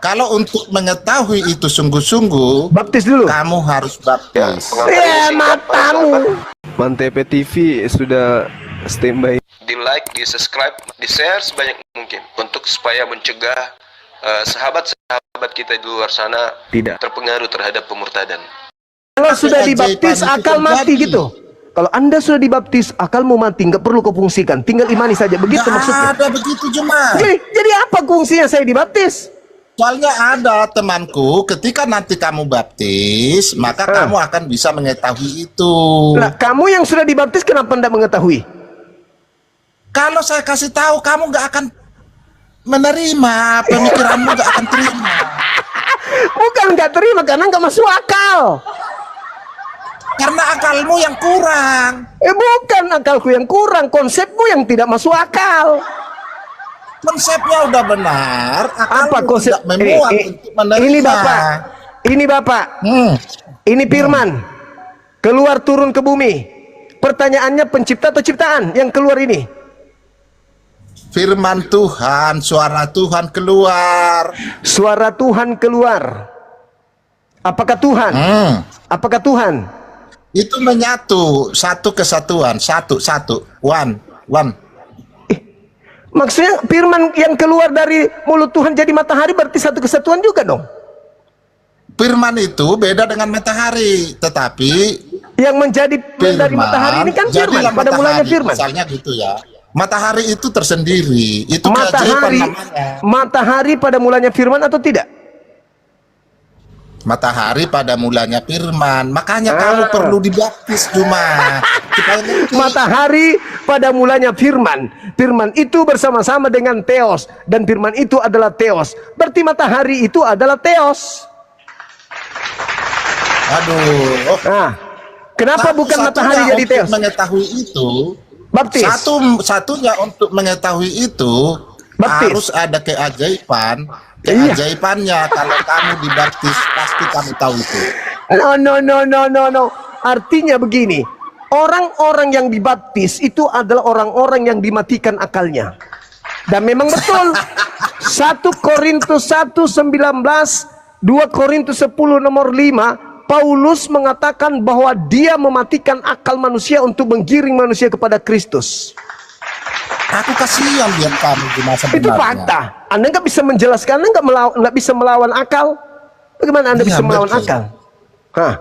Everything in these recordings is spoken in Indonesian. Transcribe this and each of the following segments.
Kalau untuk mengetahui itu sungguh-sungguh, Baptis dulu. kamu harus baptis. Ya, matamu. Mantep TV sudah standby. Di like, di subscribe, di share sebanyak mungkin untuk supaya mencegah sahabat-sahabat kita di luar sana Tidak terpengaruh terhadap pemurtadan. Kalau sudah dibaptis Keajaiban itu akal mati terjadi. gitu. Kalau Anda sudah dibaptis akalmu mati, nggak perlu kau fungsikan, tinggal imani saja. Begitu Nggak maksudnya. ada begitu Jemaat. Jadi apa fungsinya saya dibaptis? Soalnya ada temanku, ketika nanti kamu baptis, maka kamu akan bisa mengetahui itu. Nah, kamu yang sudah dibaptis kenapa Anda mengetahui? Kalau saya kasih tahu, kamu nggak akan menerima, pemikiranmu nggak akan terima. Bukan nggak terima, karena nggak masuk akal. Karena akalmu yang kurang. Bukan akalku yang kurang, konsepmu yang tidak masuk akal. Konsepnya udah benar, Apa akalmu konsep? tidak memuat untuk menerima. Ini Bapak, ini firman keluar turun ke bumi. Pertanyaannya pencipta atau ciptaan yang keluar ini? Firman Tuhan, suara Tuhan keluar. Suara Tuhan keluar. Apakah Tuhan? Apakah Tuhan? Itu menyatu, satu kesatuan, satu, one. Maksudnya firman yang keluar dari mulut Tuhan jadi matahari berarti satu kesatuan juga dong. Firman itu beda dengan matahari, tetapi Yang menjadi dari matahari ini kan firman. jadilah Pada mulanya matahari, firman. misalnya gitu ya. Matahari itu tersendiri, itu keajaiban namanya. Matahari pada mulanya firman atau tidak? Matahari pada mulanya firman, makanya kamu perlu dibaptis Juma. Supaya ngerti. Matahari pada mulanya firman. Firman itu bersama-sama dengan Theos, dan firman itu adalah Theos. Berarti matahari itu adalah Theos. Aduh. Nah, kenapa bukan matahari jadi untuk Theos? mengetahui itu, Baptis. satunya untuk mengetahui itu Baptis. harus ada keajaiban. Iya. Keajaibannya kalau kamu dibaptis pasti kamu tahu itu. No. Artinya begini. Orang-orang yang dibaptis itu adalah orang-orang yang dimatikan akalnya. Dan memang betul. 1 Korintus 1:19, 2 Korintus 10 nomor 5, Paulus mengatakan bahwa dia mematikan akal manusia untuk menggiring manusia kepada Kristus. Aku kasihan lihat kamu di masa Itu fakta. Anda nggak bisa menjelaskan, Anda nggak bisa melawan akal. Bagaimana Anda Iya, bisa melawan betul. akal? Hah?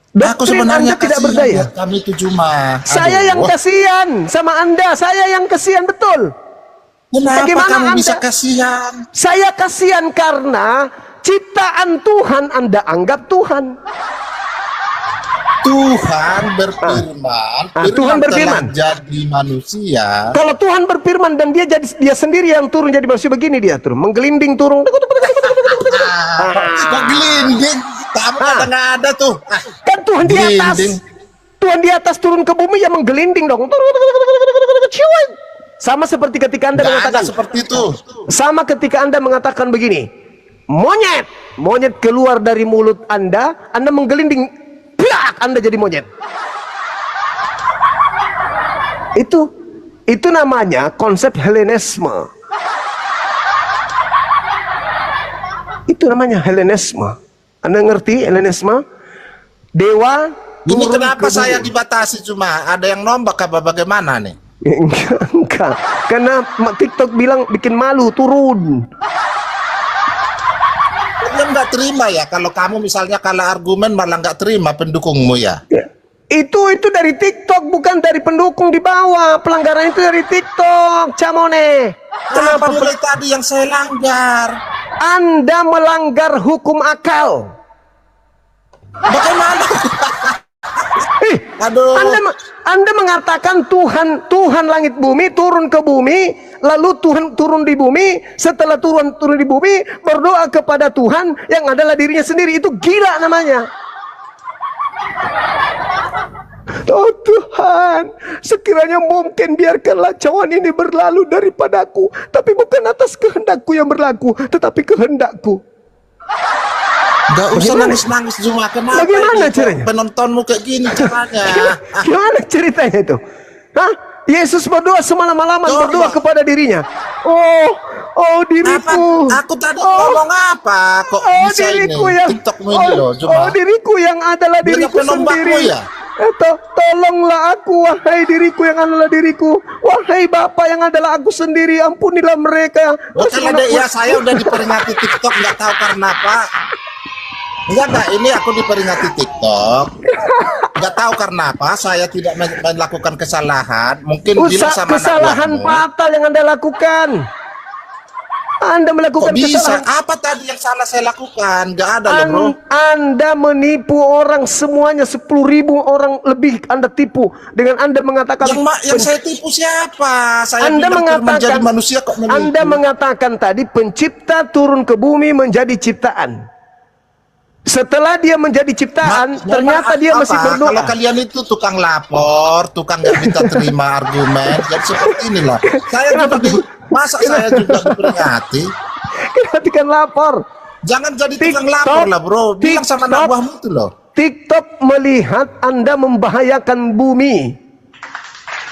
Aku Doktrin sebenarnya Anda tidak kasihan berdaya. lihat kami itu Juma. Saya yang kasihan sama Anda. Saya yang kasihan betul. Kenapa Bagaimana kamu bisa Anda? kasihan? Saya kasihan karena ciptaan Tuhan Anda anggap Tuhan. Tuhan berfirman, Tuhan berfirman. telah jadi manusia. Kalau Tuhan berfirman dan dia sendiri yang turun jadi manusia, begini dia turun, menggelinding turun. Kok gelinding? Kamu nggak ada tuh. Kan Tuhan di atas. Gelinding. Tuhan di atas turun ke bumi ya menggelinding dong. Sama seperti ketika Anda Nggak ada mengatakan seperti itu. Sama ketika Anda mengatakan begini, monyet keluar dari mulut Anda menggelinding, plak, Anda jadi monyet. Itu namanya konsep Helenisme. Itu namanya Helenisme. Anda ngerti Helenisme? Dewa Ini turun kenapa ke bumi. saya dibatasi Cuma? Ada yang nombak apa bagaimana nih? Enggak. Karena TikTok bilang bikin malu, turun. Dia nggak terima ya kalau kamu misalnya kalah argumen malah nggak terima pendukungmu ya. Itu dari TikTok, bukan dari pendukung di bawah. Pelanggaran itu dari TikTok, Camone. Kenapa mulai tadi yang saya langgar? Anda melanggar hukum akal. Bagaimana? Aduh. Anda mengatakan Tuhan langit bumi turun ke bumi, lalu Tuhan turun di bumi, setelah turun di bumi berdoa kepada Tuhan yang adalah dirinya sendiri. Itu gila namanya. Oh Tuhan, sekiranya mungkin biarkanlah cawan ini berlalu daripadaku, tapi bukan atas kehendakku yang berlaku, tetapi kehendakku. Gak usah nangis-nangis Cuma. Kenapa Bagaimana ini? caranya? Penontonmu kayak gini caranya. Gimana ceritanya itu? Hah? Yesus berdoa semalam-malaman, Coba. berdoa kepada dirinya. Oh diriku. Aku tadi ngomong apa? Kok Oh bisa diriku ini? yang TikTokmu ini loh, cuma. diriku yang adalah Dia diriku penombakmu sendiri. ya? Tolonglah aku, wahai diriku yang adalah diriku, wahai Bapa yang adalah aku sendiri, ampunilah mereka. Oke lah deh, ya saya udah diperingati TikTok, nggak tahu karena apa. Enggak, ini aku diperingati TikTok. Nggak tahu karena apa, saya tidak melakukan kesalahan. Mungkin bilang sama anak Kesalahan buahmu. fatal yang Anda lakukan. Anda melakukan Kok bisa? kesalahan. Apa tadi yang salah saya lakukan? Nggak ada loh bro. Anda menipu orang semuanya, 10.000 orang lebih Anda tipu dengan Anda mengatakan Yang saya tipu siapa? Saya Anda bilang menjadi mengatakan manusia kok menipu. Anda mengatakan tadi pencipta turun ke bumi menjadi ciptaan. Setelah dia menjadi ciptaan, ternyata dia masih berdoa. Kalau kalian itu tukang lapor, tukang nggak bisa terima argumen, jadi seperti inilah. Saya juga saya juga diperingati. Perhatikan lapor. Jangan jadi tukang TikTok, lapor lah bro. Bilang sama anak TikTok, buahmu itu loh. TikTok melihat Anda membahayakan bumi.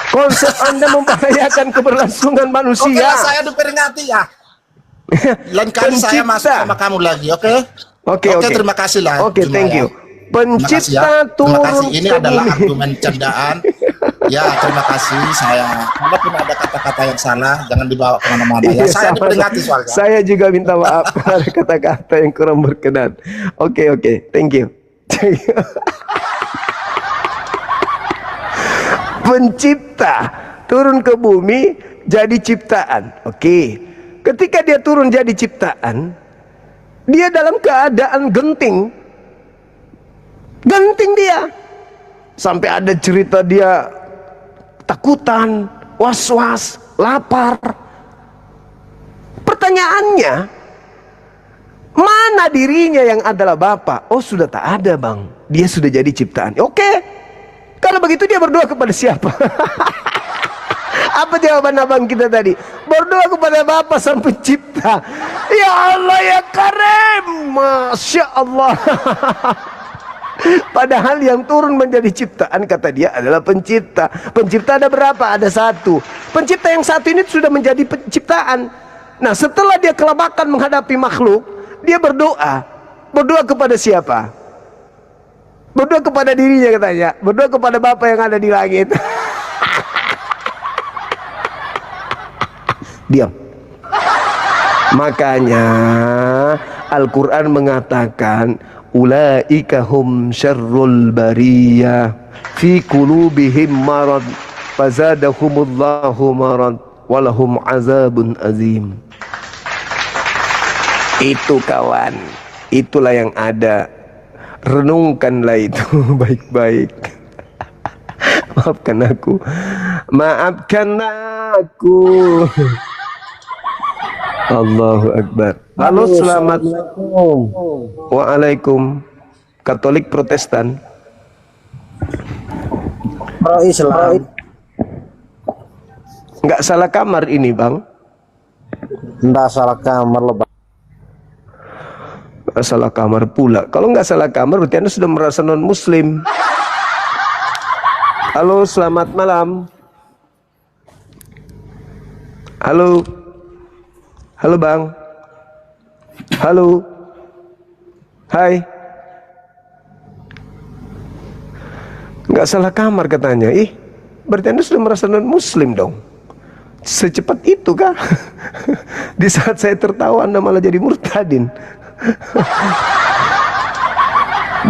Konsep Anda membahayakan keberlangsungan Oke manusia. lah, saya diperingati ya. Lain kali saya masuk sama kamu lagi, oke? Oke. Terima kasih lah. Oke, Juma, thank ya. you. Pencipta Terima kasih turun ini ke adalah bumi. argumen candaan. Ya, terima kasih. Saya walaupun ada kata-kata yang salah, jangan dibawa kemana-mana ya. Iya, Saya sama. diperingati soalnya. Saya juga minta maaf ada kata-kata yang kurang berkenan. Oke, thank you. Pencipta turun ke bumi jadi ciptaan. Oke. Ketika dia turun jadi ciptaan, dia dalam keadaan genting. Genting dia. Sampai ada cerita dia takutan, was-was, lapar. Pertanyaannya, mana dirinya yang adalah Bapa? Oh, sudah tak ada, Bang. Dia sudah jadi ciptaan. Oke. Kalau begitu dia berdoa kepada siapa? Apa jawaban abang kita tadi? Berdoa kepada Bapa Sang Pencipta. Ya Allah ya Karim, Masya Allah. Padahal yang turun menjadi ciptaan kata dia adalah pencipta. Pencipta ada berapa? Ada satu. Pencipta yang satu ini sudah menjadi penciptaan. Nah setelah dia kelabakan menghadapi makhluk, dia berdoa. Berdoa kepada siapa? Berdoa kepada dirinya katanya. Berdoa kepada Bapa yang ada di langit. Diam. Makanya Al-Quran mengatakan ulaika hum syarrul bariyah fi qulubihim marad fazadahumullahu marad walahum azabun azim. Itu kawan, itulah yang ada. Renungkanlah itu baik-baik. Maafkan aku. Maafkan aku. Allahu Akbar. Halo, selamat. Waalaikum. Katolik Protestan. Pro Islam. Nggak salah kamar ini, Bang. Nggak salah kamar lebah. Nggak salah kamar pula. Kalau nggak salah kamar berarti Anda sudah merasa non-muslim. Halo, selamat malam. Halo. Halo, Bang. Halo. Hai. Nggak salah kamar katanya. Ih, berarti Anda sudah merasa non-muslim dong. Secepat itu kah? Di saat saya tertawa Anda malah jadi murtadin.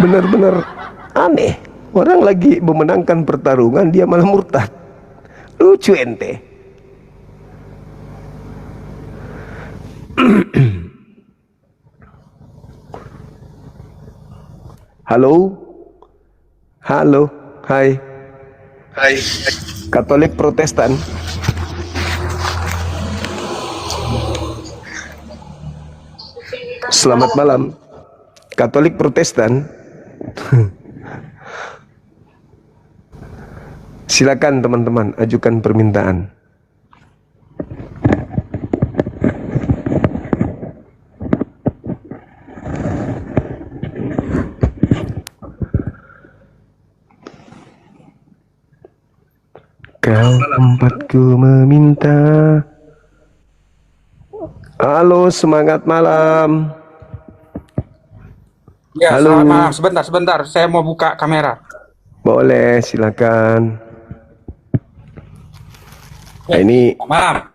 Benar-benar aneh. Orang lagi memenangkan pertarungan dia malah murtad. Lucu ente. Halo. Halo. Hai. Hai. Katolik Protestan. Selamat malam. Katolik Protestan. Silakan teman-teman ajukan permintaan. Kau tempatku meminta. Halo, semangat malam. Ya, Halo. selamat malam. Sebentar. Saya mau buka kamera. Boleh, silakan. Nah, ini Malam.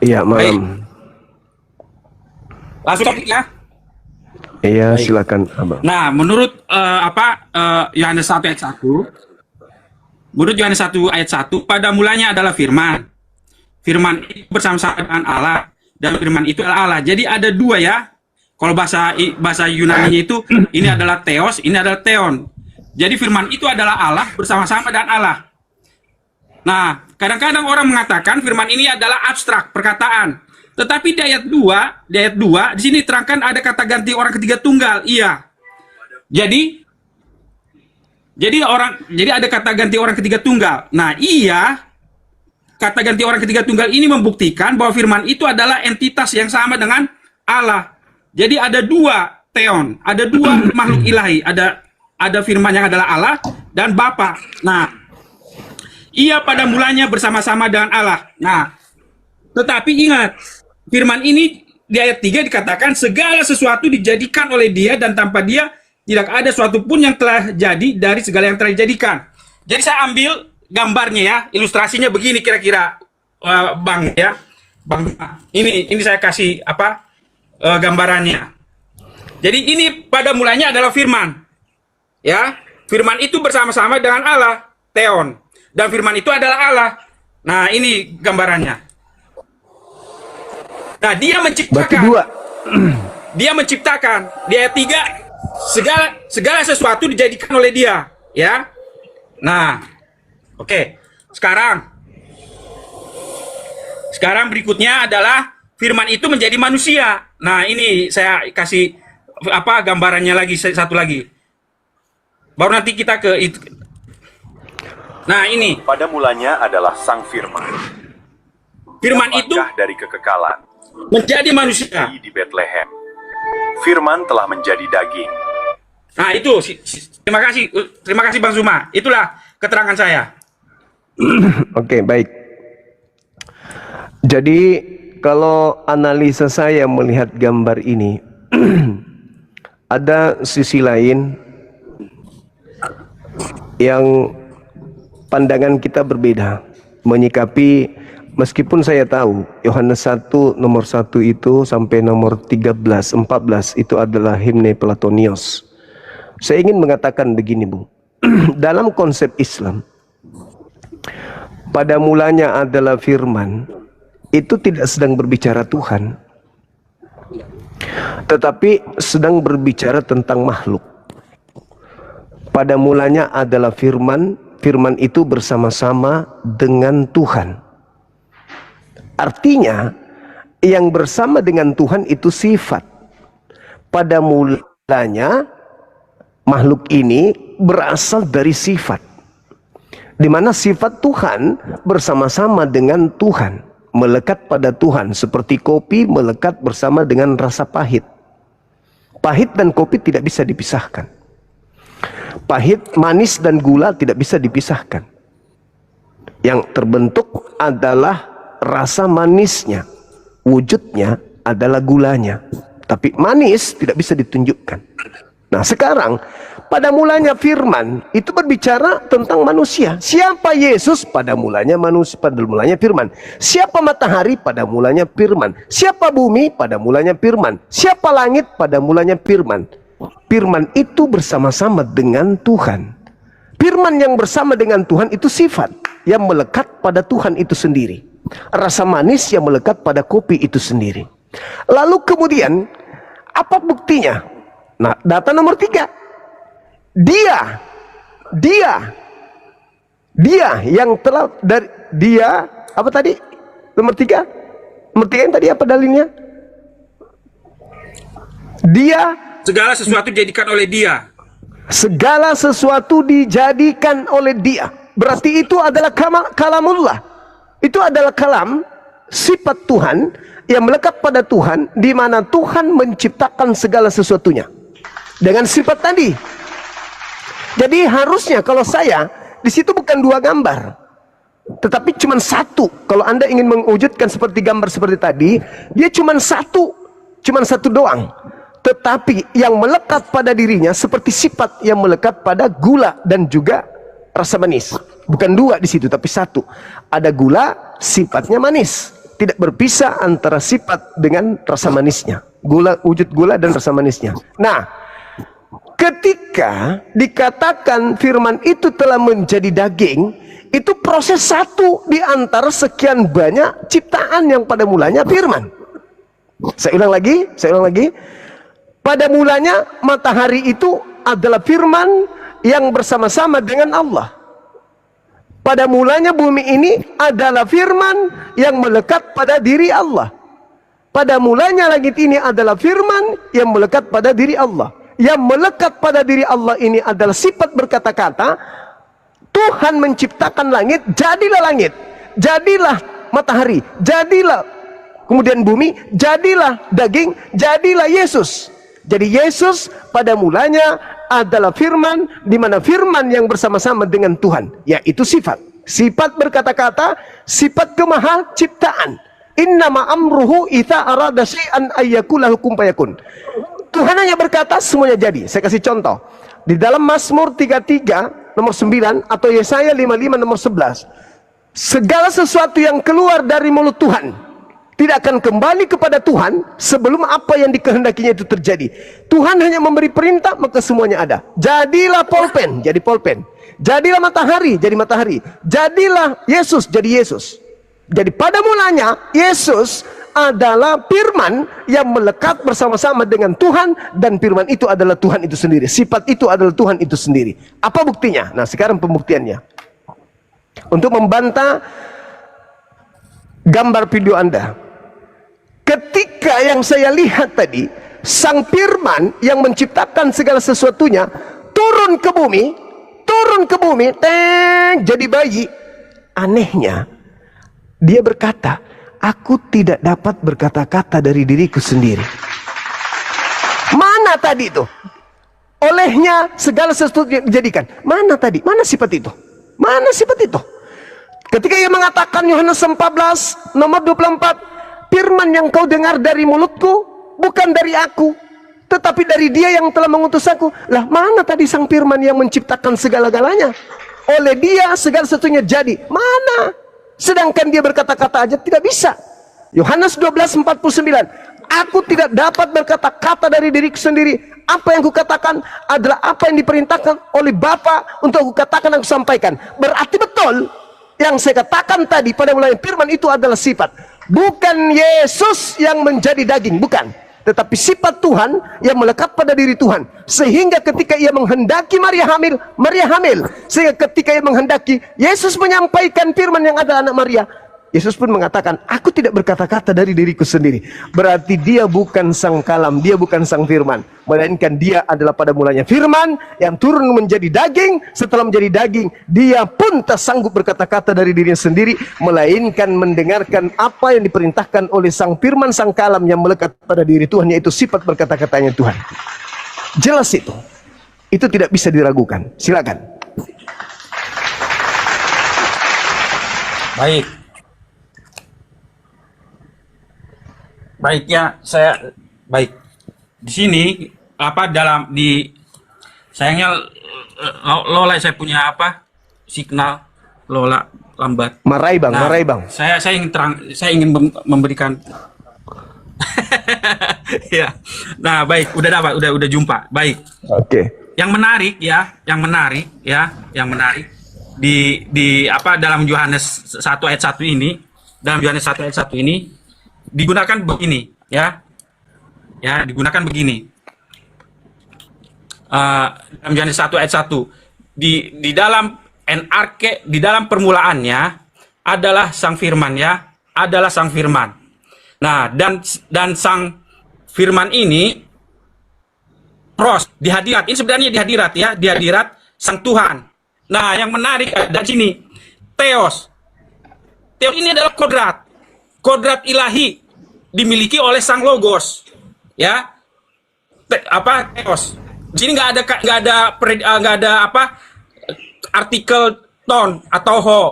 iya malam. Langsung ya. Iya, silakan, Abang. Nah, menurut Yohanes 1 ayat 1. Menurut Yohanes 1 ayat 1, pada mulanya adalah firman. Firman itu bersama-sama dengan Allah, dan firman itu adalah Allah. Jadi ada dua ya. Kalau bahasa Yunani-nya itu, ini adalah theos, ini adalah theon. Jadi firman itu adalah Allah bersama-sama dengan Allah. Nah, kadang-kadang orang mengatakan firman ini adalah abstrak, perkataan. Tetapi di ayat 2, di sini terangkan ada kata ganti orang ketiga tunggal. Iya. Jadi ada kata ganti orang ketiga tunggal. Nah, iya. Kata ganti orang ketiga tunggal ini membuktikan bahwa firman itu adalah entitas yang sama dengan Allah. Jadi ada dua theon, ada dua makhluk ilahi, ada firman yang adalah Allah dan Bapa. Nah, ia pada mulanya bersama-sama dengan Allah. Nah, tetapi ingat, firman ini di ayat 3 dikatakan segala sesuatu dijadikan oleh Dia, dan tanpa Dia tidak ada suatu pun yang telah jadi dari segala yang telah dijadikan. Jadi saya ambil gambarnya ya, ilustrasinya begini kira-kira, Bang ya. Bang, ini saya kasih gambarannya. Jadi ini pada mulanya adalah firman. Ya, firman itu bersama-sama dengan Allah, theon. Dan firman itu adalah Allah. Nah, ini gambarannya. Nah, dia menciptakan. Berarti dua. Dia menciptakan. Di ayat 3, segala sesuatu dijadikan oleh Dia, ya. Nah, oke. Sekarang berikutnya adalah firman itu menjadi manusia. Nah, ini saya kasih gambarannya lagi, satu lagi. Baru nanti kita ke itu. Nah, ini. Pada mulanya adalah Sang Firman. Firman yang itu bangkah dari kekekalan menjadi manusia. di Bethlehem. Firman telah menjadi daging. Nah, itu. Terima kasih Bang Zuma. Itulah keterangan saya. Oke, baik. Jadi kalau analisa saya melihat gambar ini, ada sisi lain yang pandangan kita berbeda menyikapi, meskipun saya tahu Yohanes 1 nomor 1 itu sampai nomor 13, 14 itu adalah himne Platonios. Saya ingin mengatakan begini, Bu. Dalam konsep Islam, pada mulanya adalah firman, itu tidak sedang berbicara Tuhan, tetapi sedang berbicara tentang makhluk. Pada mulanya adalah firman, firman itu bersama-sama dengan Tuhan. Artinya, yang bersama dengan Tuhan itu sifat. Pada mulanya, makhluk ini berasal dari sifat, di mana sifat Tuhan bersama-sama dengan Tuhan, melekat pada Tuhan, seperti kopi melekat bersama dengan rasa pahit. Pahit dan kopi tidak bisa dipisahkan. Pahit, manis dan gula tidak bisa dipisahkan. Yang terbentuk adalah rasa manisnya, wujudnya adalah gulanya. Tapi manis tidak bisa ditunjukkan. Nah, sekarang pada mulanya firman itu berbicara tentang manusia. Siapa Yesus? Pada mulanya manusia, pada mulanya firman. Siapa matahari? Pada mulanya firman. Siapa bumi? Pada mulanya firman. Siapa langit? Pada mulanya firman. Firman itu bersama-sama dengan Tuhan. Firman yang bersama dengan Tuhan itu sifat yang melekat pada Tuhan itu sendiri. Rasa manis yang melekat pada kopi itu sendiri. Lalu kemudian apa buktinya? Nah, data nomor 3. Dia yang telah dari dia apa tadi? Nomor 3 yang tadi apa dalilnya? Dia, Segala sesuatu dijadikan oleh Dia. segala sesuatu dijadikan oleh Dia. Berarti itu adalah kalamullah. Itu adalah kalam, sifat Tuhan yang melekat pada Tuhan, di mana Tuhan menciptakan segala sesuatunya dengan sifat tadi. Jadi harusnya kalau saya di situ bukan dua gambar. Tetapi cuma satu. Kalau Anda ingin mewujudkan seperti gambar seperti tadi, dia cuma satu doang. Tetapi yang melekat pada dirinya seperti sifat yang melekat pada gula dan juga rasa manis. Bukan dua di situ, tapi satu. Ada gula, sifatnya manis. Tidak berpisah antara sifat dengan rasa manisnya. Gula, wujud gula dan rasa manisnya. Nah, ketika dikatakan firman itu telah menjadi daging, itu proses satu di antara sekian banyak ciptaan yang pada mulanya firman. Saya ulang lagi. Pada mulanya matahari itu adalah firman yang bersama-sama dengan Allah. Pada mulanya bumi ini adalah firman yang melekat pada diri Allah. Pada mulanya langit ini adalah firman yang melekat pada diri Allah. Yang melekat pada diri Allah ini adalah sifat berkata-kata. Tuhan menciptakan langit, jadilah matahari, jadilah kemudian bumi, jadilah daging, jadilah Yesus. Jadi Yesus pada mulanya adalah firman, di mana firman yang bersama-sama dengan Tuhan, yaitu sifat berkata-kata, sifat kemaha ciptaan. Innama amruhu idza arada syai'an ayyakula hukum fayakun. Tuhan hanya berkata, semuanya jadi. Saya kasih contoh. Di dalam Mazmur 33 nomor 9 atau Yesaya 55 nomor 11. Segala sesuatu yang keluar dari mulut Tuhan tidak akan kembali kepada Tuhan sebelum apa yang dikehendakinya itu terjadi. Tuhan hanya memberi perintah, maka semuanya ada. Jadilah pulpen, jadi pulpen. Jadilah matahari, jadi matahari. Jadilah Yesus, jadi Yesus. Jadi pada mulanya Yesus adalah firman yang melekat bersama-sama dengan Tuhan, dan firman itu adalah Tuhan itu sendiri. Sifat itu adalah Tuhan itu sendiri. Apa buktinya? Nah, sekarang pembuktiannya. Untuk membantah gambar video Anda. Ketika yang saya lihat tadi, sang firman yang menciptakan segala sesuatunya turun ke bumi, jadi bayi. Anehnya, dia berkata, aku tidak dapat berkata-kata dari diriku sendiri. Mana tadi itu? Olehnya segala sesuatu dijadikan. Mana tadi? Mana sifat itu? Mana sifat itu? Ketika ia mengatakan Yohanes 14 nomor 24, firman yang kau dengar dari mulutku bukan dari aku, tetapi dari Dia yang telah mengutus aku. Lah, mana tadi sang firman yang menciptakan segala-galanya? Oleh Dia segala sesuatunya jadi. Mana? Sedangkan Dia berkata-kata aja tidak bisa. Yohanes 12:49, aku tidak dapat berkata-kata dari diriku sendiri. Apa yang kukatakan adalah apa yang diperintahkan oleh Bapa untuk aku katakan dan aku sampaikan. Berarti betul yang saya katakan tadi pada mulanya firman itu adalah sifat. Bukan Yesus yang menjadi daging, bukan. Tetapi sifat Tuhan yang melekat pada diri Tuhan. Sehingga ketika ia menghendaki Maria hamil. Sehingga ketika ia menghendaki Yesus menyampaikan firman yang ada anak Maria, Yesus pun mengatakan, aku tidak berkata-kata dari diriku sendiri. Berarti Dia bukan sang kalam, Dia bukan sang firman, melainkan Dia adalah pada mulanya firman yang turun menjadi daging. Setelah menjadi daging, Dia pun tak sanggup berkata-kata dari dirinya sendiri, melainkan mendengarkan apa yang diperintahkan oleh sang firman, sang kalam yang melekat pada diri Tuhan, yaitu sifat berkata-katanya Tuhan. Jelas itu. Itu tidak bisa diragukan. Silakan. Baiknya saya baik di sini sayangnya Lola saya punya signal Lola lambat. Marai bang. Saya ingin memberikan ya. Nah, baik, udah jumpa. Baik. Oke. Yang menarik di dalam Yohanes 1 ayat 1 ini, digunakan begini, digunakan begini. Dalam Yohanes 1 ayat 1, di dalam NRK, di dalam permulaannya adalah sang firman, adalah sang firman. Nah, dan sang firman ini di hadirat, ini sebenarnya di hadirat sang Tuhan. Nah, yang menarik dari sini, Theos ini adalah kodrat ilahi dimiliki oleh sang logos, Theos. Di sini nggak ada artikel ton atau ho.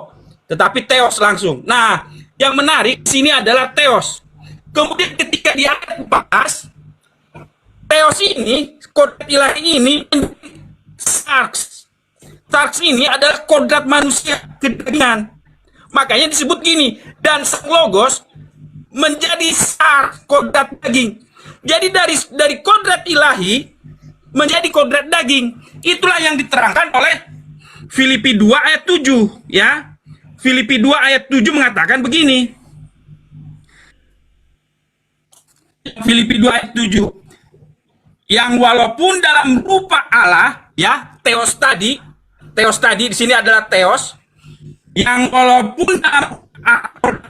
tetapi teos langsung. Nah, yang menarik di sini adalah teos. Kemudian ketika di ayat 14, teos ini, kodrat ilahi ini, sarx. Sarx ini adalah kodrat manusia, kedagingan. Makanya disebut gini, dan sang logos menjadi sarx, kodrat daging. Jadi dari kodrat ilahi menjadi kodrat daging. Itulah yang diterangkan oleh Filipi 2 ayat 7, ya. Filipi 2 ayat 7 mengatakan begini. Filipi 2 ayat 7. Yang walaupun dalam rupa Allah, ya, teos tadi di sini adalah teos, yang walaupun dalam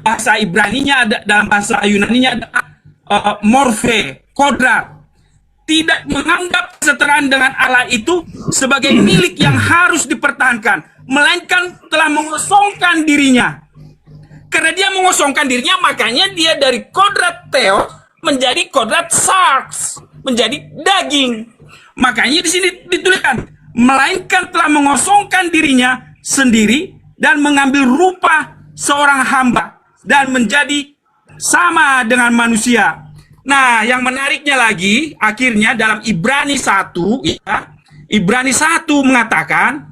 bahasa Ibraninya ada, dalam bahasa Yunaninya ada morphe, kodrat, tidak menganggap kesetaraan dengan Allah itu sebagai milik yang harus dipertahankan, melainkan telah mengosongkan dirinya. Karena dia mengosongkan dirinya, makanya dia dari kodrat teos menjadi kodrat sarx, menjadi daging. Makanya di sini dituliskan, melainkan telah mengosongkan dirinya sendiri dan mengambil rupa seorang hamba dan menjadi sama dengan manusia. Nah, yang menariknya lagi, akhirnya dalam Ibrani 1, ya, Ibrani 1 mengatakan,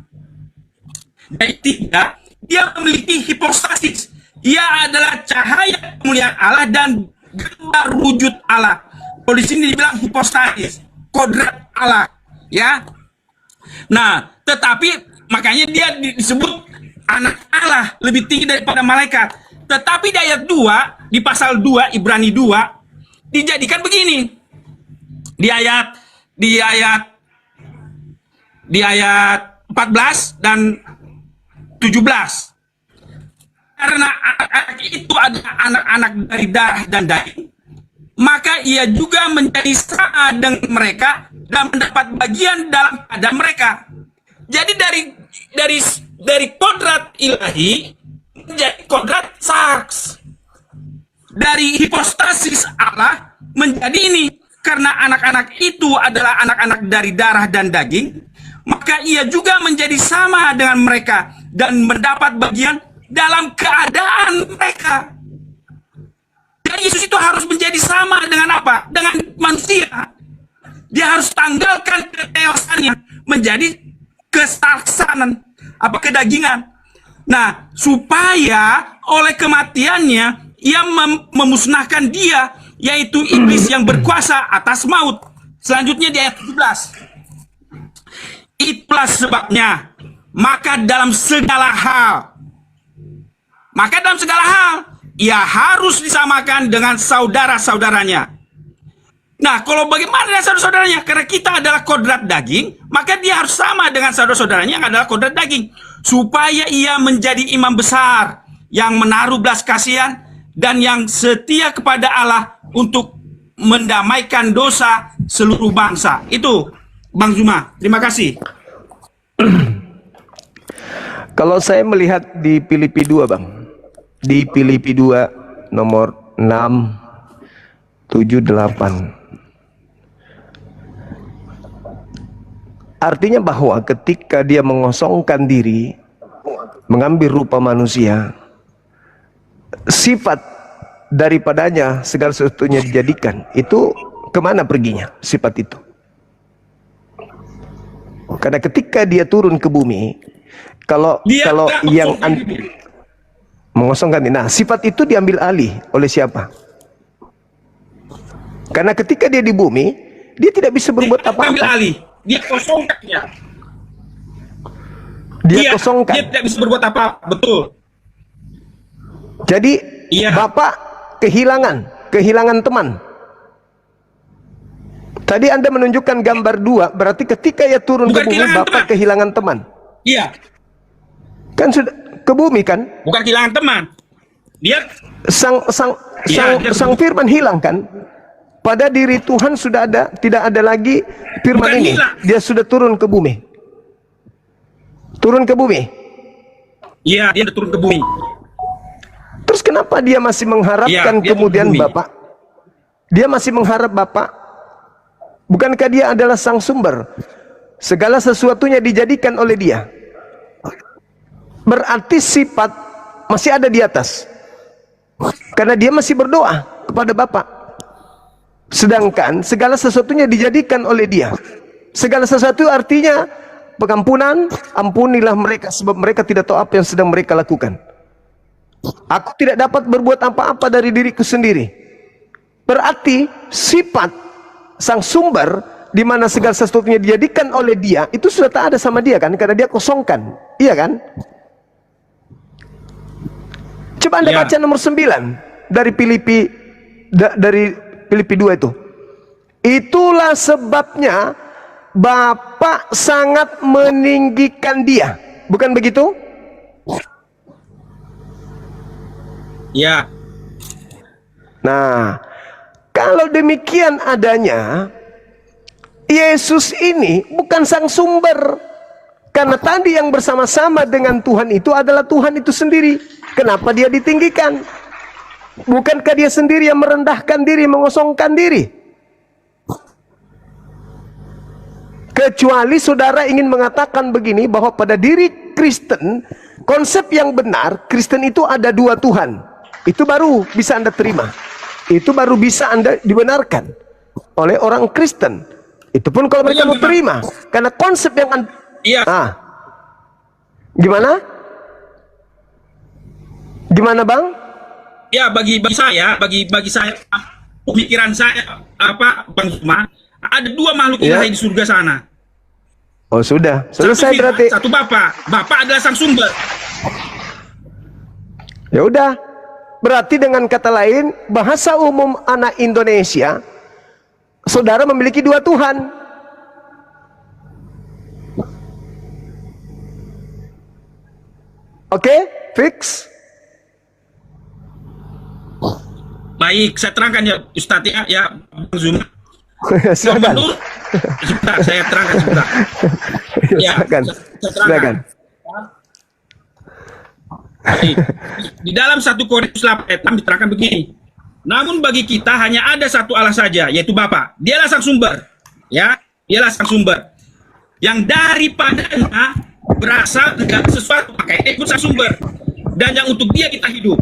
ayat 3, dia memiliki hipostasis. Ia adalah cahaya kemuliaan Allah dan gambar wujud Allah. Kalau di sini dibilang hipostasis, kodrat Allah, ya. Nah, tetapi makanya dia disebut anak Allah, lebih tinggi daripada malaikat. Tetapi di ayat 2, di pasal 2 Ibrani 2 dijadikan begini. Di ayat 14 dan 17. Karena anak itu adalah anak-anak dari darah dan daging, maka ia juga menjadi sama dengan mereka dan mendapat bagian dalam keadaan mereka. Jadi dari kodrat ilahi menjadi kodrat sarx. Dari hipostasis Allah menjadi ini. Karena anak-anak itu adalah anak-anak dari darah dan daging, maka ia juga menjadi sama dengan mereka dan mendapat bagian dalam keadaan mereka. Dan Yesus itu harus menjadi sama dengan apa? Dengan manusia. Dia harus tanggalkan keteosannya menjadi kesarksanan, kedagingan. Nah, supaya oleh kematiannya ia memusnahkan dia, yaitu iblis yang berkuasa atas maut. Selanjutnya di ayat 17. Itulah sebabnya, maka dalam segala hal, ia harus disamakan dengan saudara-saudaranya. Nah, kalau bagaimana dengan saudara-saudaranya? Karena kita adalah kodrat daging, maka dia harus sama dengan saudara-saudaranya yang adalah kodrat daging. Supaya ia menjadi imam besar yang menaruh belas kasihan dan yang setia kepada Allah untuk mendamaikan dosa seluruh bangsa. Itu Bang Zuma, terima kasih. Kalau saya melihat di Filipi 2, Bang, di Filipi 2 nomor 6, 7, 8, artinya bahwa ketika dia mengosongkan diri, mengambil rupa manusia, sifat daripadanya segala sesuatunya dijadikan, itu kemana perginya sifat itu? Karena ketika dia turun ke bumi, kalau yang mengosongkan, nah sifat itu diambil alih oleh siapa? Karena ketika dia di bumi, dia tidak bisa berbuat apa-apa. Dia kosongkannya. Dia kosongkan. Dia tidak bisa berbuat apa, betul. Jadi Bapak kehilangan teman. Tadi Anda menunjukkan gambar 2, berarti ketika ia turun ke bumi, Bapak kehilangan teman. Iya. Kan sudah ke bumi kan? Bukan kehilangan teman. Dia sang firman hilang kan? Pada diri Tuhan sudah ada, tidak ada lagi firman bukan ini. Hilang. Dia sudah turun ke bumi. Turun ke bumi. Iya, dia turun ke bumi. Terus kenapa dia masih mengharapkan kemudian Bapak? Dia masih mengharap Bapak. Bukankah dia adalah sang sumber? Segala sesuatunya dijadikan oleh dia. Berarti sifat masih ada di atas. Karena dia masih berdoa kepada Bapa. Sedangkan segala sesuatunya dijadikan oleh dia. Segala sesuatu artinya pengampunan, ampunilah mereka sebab mereka tidak tahu apa yang sedang mereka lakukan. Aku tidak dapat berbuat apa-apa dari diriku sendiri. Berarti sifat sang sumber di mana segala sesuatunya dijadikan oleh dia itu sudah tak ada sama dia kan, karena dia kosongkan. Iya kan? Coba Anda baca nomor 9 dari Filipi 2 itu. Itulah sebabnya Bapa sangat meninggikan dia. Bukan begitu? Ya. Nah, kalau demikian adanya, Yesus ini bukan sang sumber. Karena tadi yang bersama-sama dengan Tuhan itu adalah Tuhan itu sendiri. Kenapa dia ditinggikan? Bukankah dia sendiri yang merendahkan diri, mengosongkan diri? Kecuali saudara ingin mengatakan begini, bahwa pada diri Kristen, konsep yang benar, Kristen itu ada dua Tuhan. Itu baru bisa Anda terima. Itu baru bisa Anda dibenarkan oleh orang Kristen. Itu pun kalau mereka mau terima. Karena konsep yang Iya. Gimana? Gimana Bang? Ya, bagi saya pemikiran saya Bang Zuma, ada dua makhluk ilahi di surga sana. Oh sudah, selesai Satu berarti. Satu Bapa adalah sang sumber. Ya udah. Berarti dengan kata lain, bahasa umum anak Indonesia, saudara memiliki dua Tuhan. Oke, fix. Baik, saya terangkan ya Ustadz ya Bang Zuma. Silakan. Sebentar, saya terangkan sebentar. Ya, Silakan. saya terangkan. Silakan. Baik. Di dalam 1 Korintus 8 ayat 6 diterangkan begini. Namun bagi kita hanya ada satu Allah saja, yaitu Bapa. Dialah sang sumber. Ya, dialah sang sumber. Yang daripadanya berasal segala sesuatu, maka dia pun sang sumber. Dan yang untuk dia kita hidup.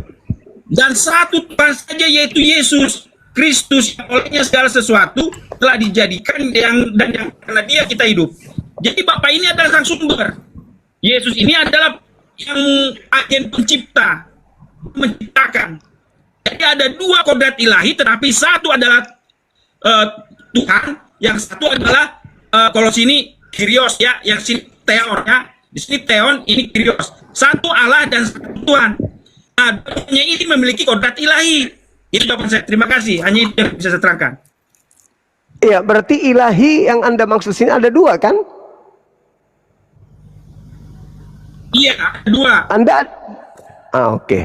Dan satu Tuhan saja, yaitu Yesus Kristus, yang olehnya segala sesuatu telah dijadikan yang karena dia kita hidup. Jadi Bapa ini adalah sang sumber. Yesus ini adalah yang agen pencipta, menciptakan. Jadi ada dua kodrat ilahi, tetapi satu adalah Tuhan, yang satu adalah kalau sini Kyrios ya, yang sini Theon-nya, di sini Theon, ini Kyrios. Satu Allah dan satu Tuhan. Nah, hanya ini memiliki kodrat ilahi. Itu jawaban saya. Terima kasih. Hanya itu yang bisa saya terangkan. Iya, berarti ilahi yang Anda maksud sini ada dua kan? Iya, ada dua. Anda oke.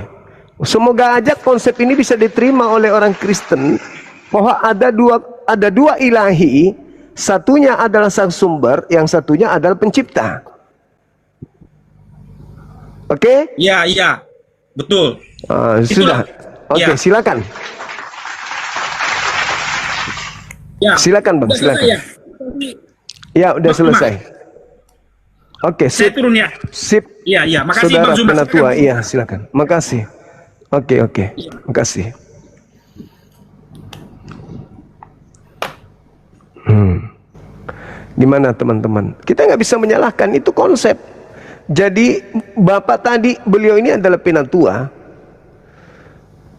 Semoga aja konsep ini bisa diterima oleh orang Kristen, bahwa ada dua ilahi, satunya adalah sang sumber, yang satunya adalah pencipta. Oke? Iya, betul. Sudah. Oke, silakan. Ya. Silakan Bang, Udah silakan. selesai, ya? Ya, udah selesai. Oke, Saya sip. turun ya. Sip. Iya. Makasih Saudara Bang Zuma. Penatua, iya silakan. Makasih. Oke. Makasih. Gimana teman-teman? Kita nggak bisa menyalahkan, itu konsep. Jadi Bapak tadi, beliau ini adalah Penatua.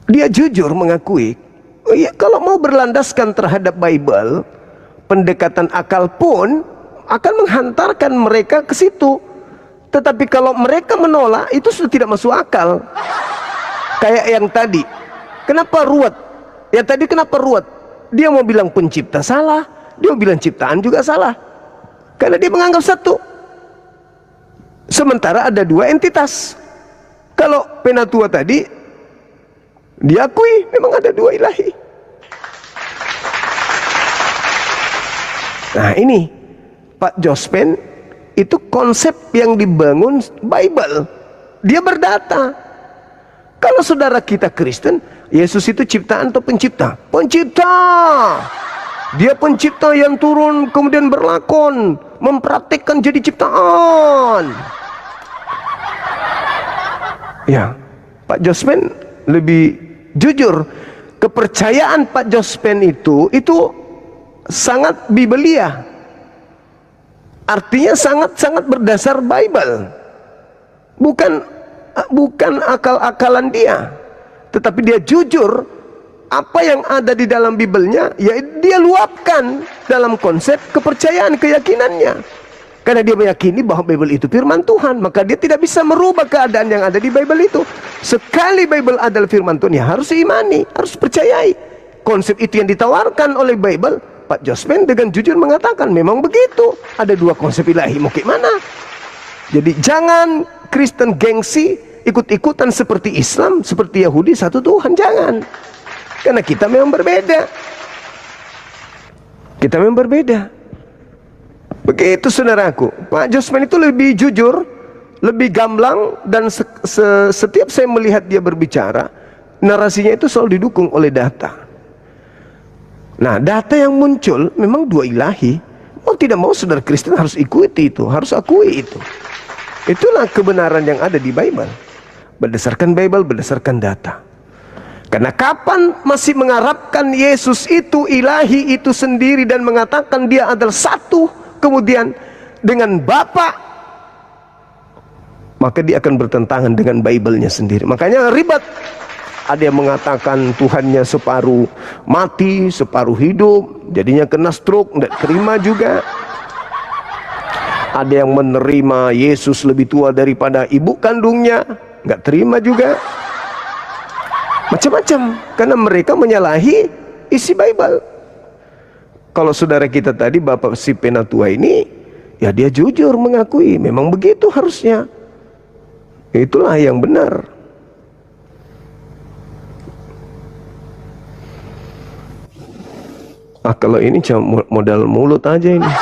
Dia jujur mengakui, oh iya, kalau mau berlandaskan terhadap Bible, pendekatan akal pun akan menghantarkan mereka ke situ. Tetapi kalau mereka menolak, itu sudah tidak masuk akal. Kayak yang tadi, kenapa ruwet? Yang tadi kenapa ruwet? Dia mau bilang pencipta salah, dia mau bilang ciptaan juga salah. Karena dia menganggap satu. Sementara ada dua entitas. Kalau Penatua tadi, diakui memang ada dua ilahi. Nah ini Pak Jospen, itu konsep yang dibangun Bible. Dia berdata. Kalau saudara kita Kristen, Yesus itu ciptaan atau pencipta? Pencipta. Dia pencipta yang turun kemudian berlakon, mempraktikkan jadi ciptaan. Ya, Pak Jospen lebih jujur. Kepercayaan Pak Jospen itu sangat Biblia. Artinya sangat-sangat berdasar Bible. Bukan akal-akalan dia. Tetapi dia jujur, apa yang ada di dalam Biblenya, ya dia luapkan dalam konsep kepercayaan, keyakinannya. Karena dia meyakini bahwa Bible itu firman Tuhan, maka dia tidak bisa merubah keadaan yang ada di Bible itu. Sekali Bible adalah firman Tuhan, ya harus imani, harus percayai. Konsep itu yang ditawarkan oleh Bible. Pak Jospen dengan jujur mengatakan memang begitu. Ada dua konsep ilahi, mau gimana? Jadi jangan Kristen gengsi, ikut-ikutan seperti Islam, seperti Yahudi, satu Tuhan, jangan. Karena kita memang berbeda. Kita memang berbeda. Begitu saudaraku. Pak Jospen itu lebih jujur, lebih gamblang, dan setiap saya melihat dia berbicara, narasinya itu selalu didukung oleh data. Nah, data yang muncul memang dua ilahi. Mau tidak mau saudara Kristen harus ikuti itu, harus akui itu. Itulah kebenaran yang ada di Bible. Berdasarkan Bible, berdasarkan data. Karena kapan masih mengharapkan Yesus itu ilahi itu sendiri dan mengatakan dia adalah satu, kemudian dengan Bapa, maka dia akan bertentangan dengan Bible-nya sendiri. Makanya ribet. Ada yang mengatakan Tuhannya separuh mati, separuh hidup, jadinya kena stroke, tidak terima juga. Ada yang menerima Yesus lebih tua daripada ibu kandungnya, nggak terima juga. Macam-macam, karena mereka menyalahi isi Bible. Kalau saudara kita tadi, Bapak si Penatua ini, ya dia jujur mengakui, memang begitu harusnya. Itulah yang benar. Kalau ini cuma modal mulut aja ini.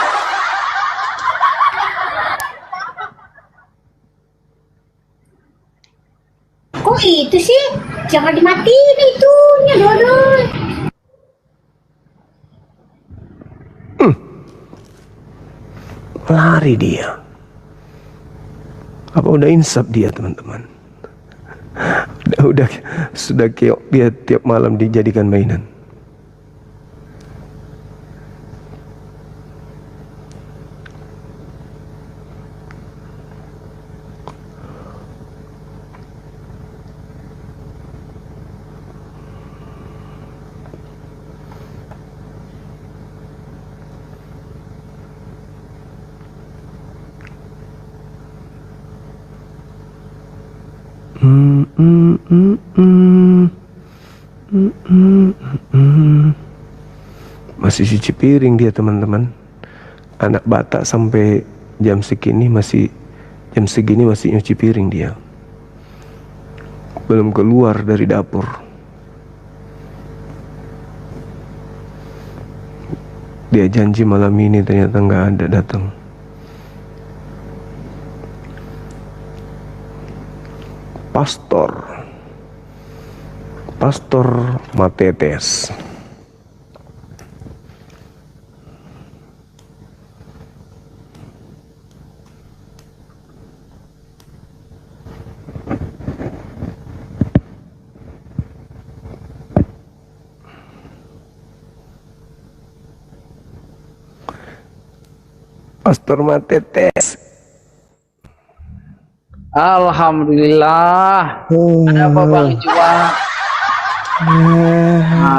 Kok itu sih? Jangan dimatiin itunya, Dodol. Lari dia. Apa udah insaf dia, teman-teman? Sudah keok dia tiap malam dijadikan mainan. Masih cuci piring dia, teman-teman. Anak Batak sampai jam segini masih nyuci piring dia. Belum keluar dari dapur. Dia janji malam ini, ternyata nggak ada datang. Pastor Matetes. Pastor Matetes. Alhamdulillah. Ada apa Bang Jua?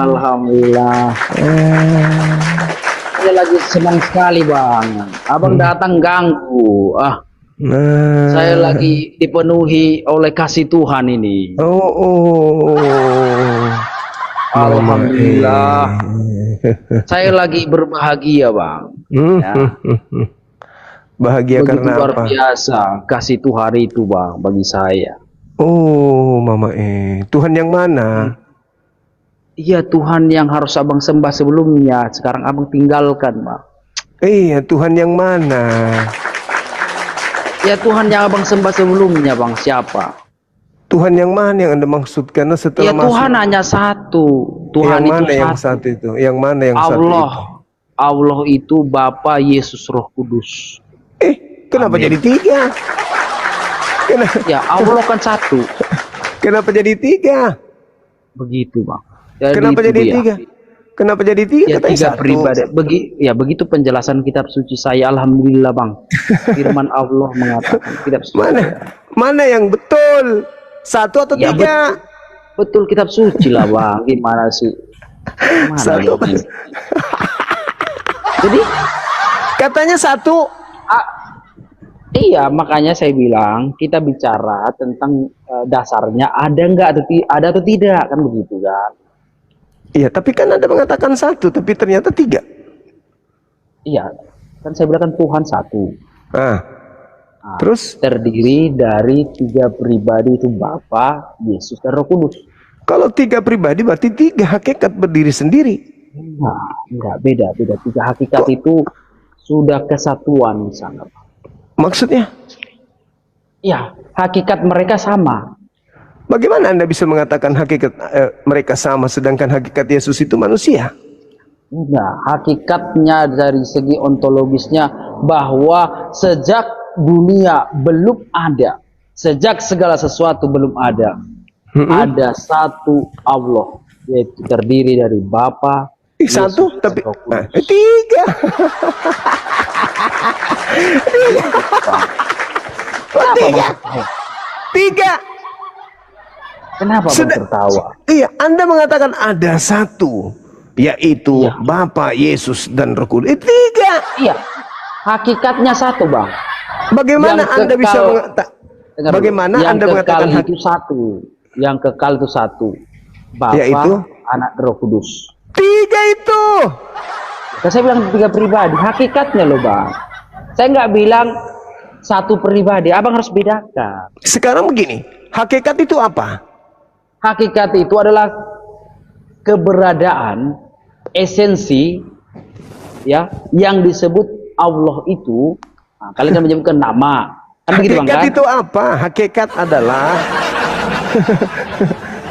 Alhamdulillah. Saya lagi senang sekali Bang. Abang datang ganggu. Saya lagi dipenuhi oleh kasih Tuhan ini. Alhamdulillah. Saya lagi berbahagia Bang. Ya. Bahagia begitu karena luar apa? biasa kasih Tuhan itu Bang bagi saya. Oh Mama Tuhan yang mana? Iya Tuhan yang harus abang sembah sebelumnya, sekarang abang tinggalkan Bang. Iya Tuhan yang mana? Ya Tuhan yang abang sembah sebelumnya Bang, siapa? Tuhan yang mana yang Anda maksud? Karena setelah ya Tuhan hanya satu. Tuhan yang itu mana yang satu itu? Yang mana yang satu itu? Allah itu Bapa, Yesus, Roh Kudus. Kenapa Amin. jadi tiga? Ya Allah kan satu. Kenapa jadi 3? Begitu bang. Jadi Kenapa itu jadi dia. 3? Kenapa jadi 3? Ya, Katanya 3 1. pribadi. Begitu penjelasan kitab suci saya. Alhamdulillah bang. Firman Allah mengatakan kitab suci. Mana yang betul? 1 atau 3? Ya, betul kitab suci lah bang. Gimana sih? Gimana 1. ini? Jadi Katanya 1. iya, makanya saya bilang kita bicara tentang dasarnya ada nggak atau tidak kan begitu kan? Iya, tapi kan Anda mengatakan 1, tapi ternyata 3. Iya, kan saya bilang kan Tuhan 1. Nah, terus Terdiri dari 3 pribadi itu Bapa, Yesus, dan Roh Kudus. kalau 3 pribadi berarti 3 hakikat berdiri sendiri. Nah, enggak beda. 3 hakikat itu sudah kesatuan di sana. Maksudnya? Ya, hakikat mereka sama. Bagaimana Anda bisa mengatakan hakikat mereka sama sedangkan hakikat Yesus itu manusia? Nah, hakikatnya dari segi ontologisnya bahwa sejak dunia belum ada, sejak segala sesuatu belum ada, ada satu Allah, yaitu terdiri dari Bapa, Yesus, 1 tapi dan Roh Kudus. 3. 3. Kenapa bang tertawa? Iya, Anda mengatakan ada 1, yaitu Bapa, Yesus, dan Roh Kudus. 3. Iya, hakikatnya 1 bang. Bagaimana Yang Anda bisa kekal- mengatakan? Dengar Bagaimana dulu. Yang Anda kekal mengatakan itu 1, yang kekal itu 1, Bapa, Yaitu? Anak, Roh Kudus. 3 itu? Kan saya bilang 3 pribadi, hakikatnya loh bang. Saya nggak bilang 1 pribadi, abang harus bedakan. Sekarang begini, hakikat itu apa? Hakikat itu adalah keberadaan, esensi, ya, yang disebut Allah itu. Nah, kalian kan menyebutkan nama, kan begitu bang Hakikat kan? itu apa? Hakikat adalah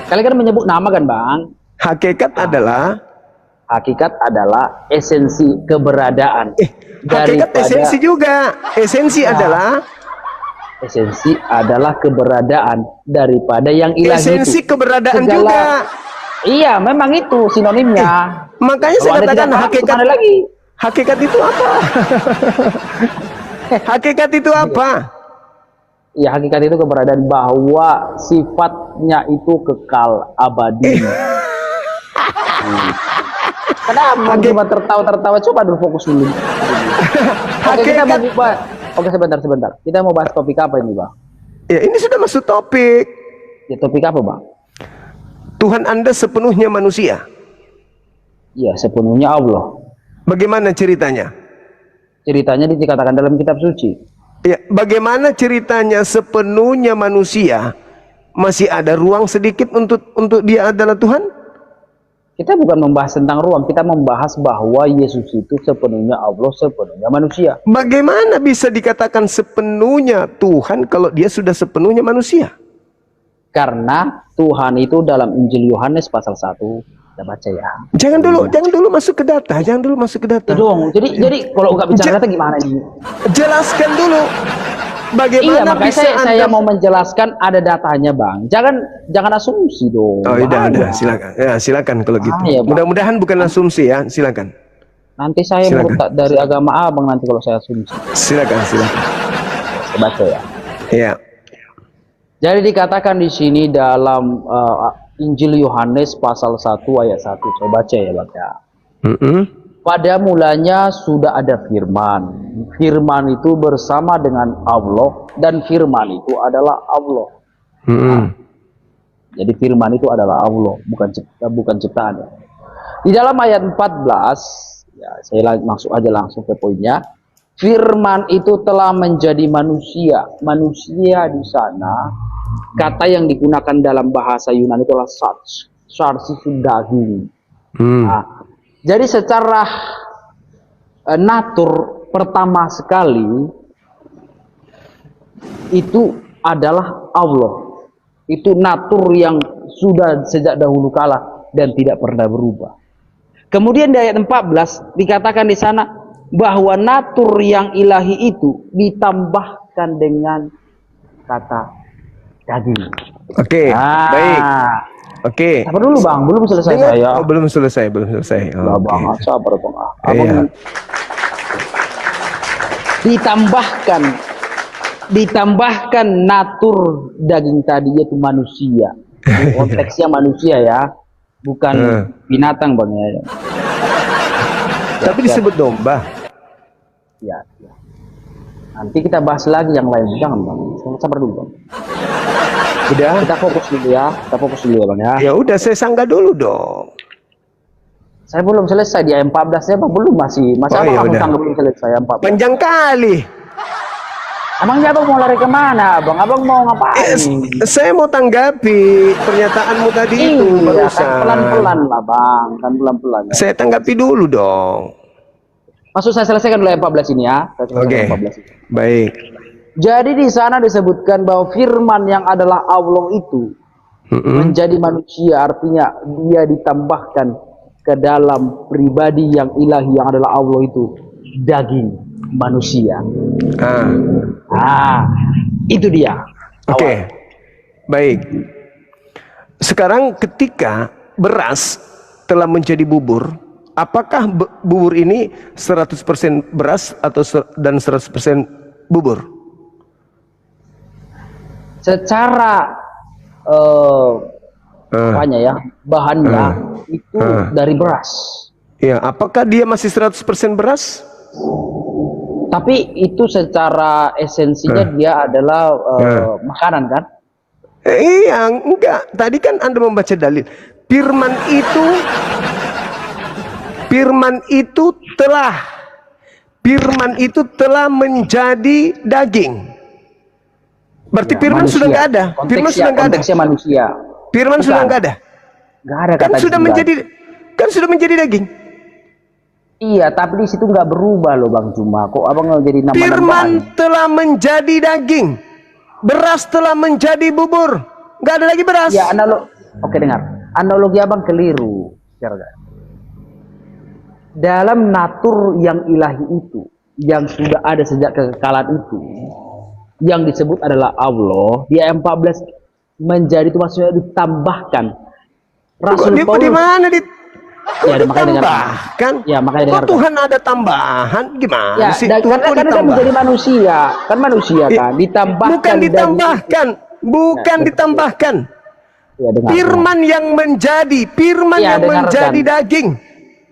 Kalian kan menyebut nama kan bang? hakikat adalah Hakikat adalah esensi keberadaan. hakikat esensi juga. Esensi adalah keberadaan daripada yang ilahi esensi itu. keberadaan juga. Iya, memang itu sinonimnya. Makanya saya Kalau Anda katakan tidak paham, hakikat kemana lagi? hakikat itu apa? Hakikat itu apa? Ya, hakikat itu keberadaan bahwa sifatnya itu kekal abadi. Kenapa cuma tertawa-tertawa? Coba dulu fokus dulu. Oke, kita mau buka. Oke, sebentar. Kita mau bahas topik apa ini, Bang? Ya, ini sudah masuk topik. Ya, topik apa, Bang? Tuhan Anda sepenuhnya manusia. Ya, sepenuhnya Allah. Bagaimana ceritanya? Ceritanya dikatakan dalam kitab suci. Ya, bagaimana ceritanya sepenuhnya manusia masih ada ruang sedikit untuk dia adalah Tuhan? Kita bukan membahas tentang ruang, kita membahas bahwa Yesus itu sepenuhnya Allah, sepenuhnya manusia. Bagaimana bisa dikatakan sepenuhnya Tuhan kalau dia sudah sepenuhnya manusia? Karena Tuhan itu dalam Injil Yohanes pasal 1, kita baca ya. Jangan dulu masuk ke data, Ya dong, jadi kalau nggak bicara data gimana ini? Jelaskan dulu. Bagaimana Iya, makanya bisa saya mau menjelaskan ada datanya, Bang. Jangan asumsi dong. Oh, Bahaya. udah, silakan. Ya, silakan kalau gitu. Bahaya, Bang. Mudah-mudahan bukan asumsi ya, silakan. Nanti saya murtad dari agama Abang nanti kalau saya asumsi. Silakan. Saya baca ya. Iya. Jadi dikatakan di sini dalam Injil Yohanes pasal 1 ayat 1. Saya baca ya, baca. Pada mulanya sudah ada firman. Firman itu bersama dengan Allah dan firman itu adalah Allah. Jadi firman itu adalah Allah, bukan ciptaan. Di dalam ayat 14, ya saya masuk aja langsung ke poinnya. Firman itu telah menjadi manusia. Manusia di sana, kata yang digunakan dalam bahasa Yunani itulah sarx. Sarx itu daging. Nah, jadi secara natur pertama sekali itu adalah Allah. Itu natur yang sudah sejak dahulu kala dan tidak pernah berubah. Kemudian di ayat 14 dikatakan di sana bahwa natur yang ilahi itu ditambahkan dengan kata daging. Oke, Nah, baik. Oke. Sabar dulu bang, belum selesai Dengar- saya. Oh, belum selesai, belum selesai. Oh, Lah oke. bang, sabar bang. Iya. Ditambahkan natur daging tadi yaitu manusia. Konteksnya manusia ya, bukan binatang bang ya. Tapi disebut domba. Ya, ya. Nanti kita bahas lagi yang lain, jangan bang. Sabar dulu bang. Udah. Kita fokus dulu ya, ya bang ya. Ya udah, saya sanggah dulu dong. Saya belum selesai di ayat 14 ya bang, belum masih. Masa Oh, abang iya, langsung udah. tangkap belum selesai ayat 14? Panjang kali. Emangnya abang mau lari kemana bang? Abang mau ngapain? Saya mau tanggapi pernyataanmu tadi itu Iya, barusan. kan pelan-pelan lah bang, kan pelan-pelan. Ya. Saya tanggapi dulu dong. Maksud saya selesaikan dulu ayat 14 ini ya. Saya selesaikan Oke. ayat 14 ini. Baik. Jadi di sana disebutkan bahwa firman yang adalah Allah itu menjadi manusia, artinya dia ditambahkan ke dalam pribadi yang ilahi yang adalah Allah itu daging manusia. Itu dia. Oke. Baik. Sekarang ketika beras telah menjadi bubur, apakah bubur ini 100% beras atau dan 100% bubur? Secara apanya ya, bahannya itu dari beras. Ya, apakah dia masih 100% beras? Tapi itu secara esensinya dia adalah makanan kan? Iya, enggak. Tadi kan Anda membaca dalil. Firman itu telah menjadi daging. Berarti Ya, firman manusia. sudah enggak ada. Firman sudah enggak ada. Konteksnya manusia. Firman Bukan. sudah enggak ada. Enggak ada Kan kata sudah juga. menjadi daging. Iya, tapi di situ nggak berubah loh Bang Cuma. Kok abang nggak jadi nama Firman telah menjadi daging. Beras telah menjadi bubur. Enggak ada lagi beras. Ya Oke dengar. Analogi abang keliru. Dalam natur yang ilahi itu, yang sudah ada sejak kekekalan itu, yang disebut adalah Allah, di ayat 14 menjadi itu maksudnya ditambahkan. Rasul Paulus Di mana ya, makanya ditambahkan? Ya, makanya Kok dengarkan. Tuhan ada tambahan? Gimana Ya, sih? karena Tuhan kok kan ditambah? menjadi manusia, kan manusia kan, ditambahkan. Bukan ditambahkan, bukan ditambahkan. Ya, dengar, Firman yang menjadi, firman Ya, yang dengarkan. menjadi daging.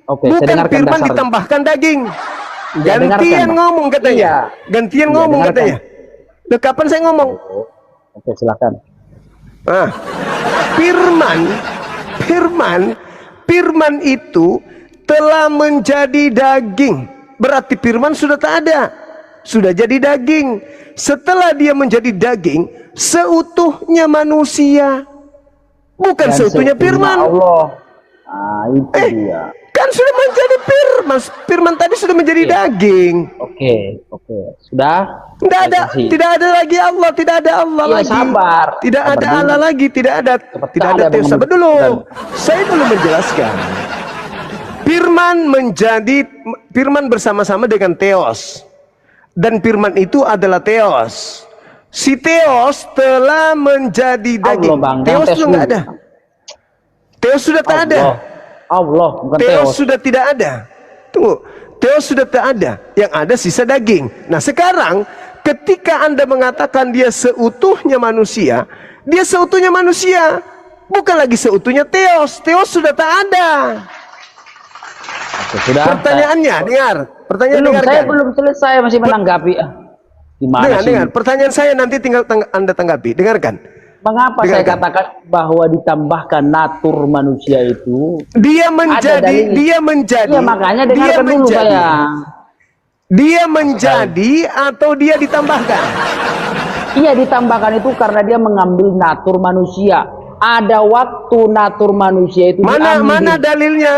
Oke, saya Bukan dengarkan firman dasarnya. ditambahkan daging. Ya, Gantian dengarkan, Bang. ngomong katanya. Iya. Gantian Iya, ngomong dengarkan. katanya. Loh, kapan saya ngomong? Oke, silakan. Firman itu telah menjadi daging. Berarti firman sudah tak ada. Sudah jadi daging. Setelah dia menjadi daging, seutuhnya manusia. Bukan Dan seutuhnya seutuhnya firman. Allah. Itu dia. Kan sudah menjadi firman. Firman tadi sudah menjadi daging. Oke. Sudah? Tidak ada, Saya kasih. tidak ada lagi Allah, tidak ada Allah Iya, lagi. sabar. Tidak Sabar ada dulu. Allah lagi, tidak ada ada, Theos. Bang. Sabar dulu. Saya dulu menjelaskan. Firman bersama-sama dengan Theos. Dan firman itu adalah Theos. Si Theos telah menjadi daging. Allah, Bang. Theos Jangan sudah nggak ada. Theos sudah tak ada. Allah, bukan Theos Theos. sudah tidak ada. Tunggu, Theos sudah tak ada. Yang ada sisa daging. Nah sekarang ketika Anda mengatakan dia seutuhnya manusia, dia seutuhnya manusia, bukan lagi seutuhnya Theos. Theos sudah tak ada. Oke, sudah. Pertanyaannya, dengar. Pertanyaan Belum, dengarkan. saya belum selesai masih menanggapi. Gimana sih? Dengar. Pertanyaan saya nanti tinggal Anda tanggapi. Dengarkan. Mengapa saya Dengarkan. katakan bahwa ditambahkan natur manusia itu? Dia dalil. menjadi. Iya, makanya dengarkan dulu saya. Dia menjadi atau dia ditambahkan? Iya, ditambahkan itu karena dia mengambil natur manusia. Ada waktu natur manusia itu Mana diambil. dalilnya?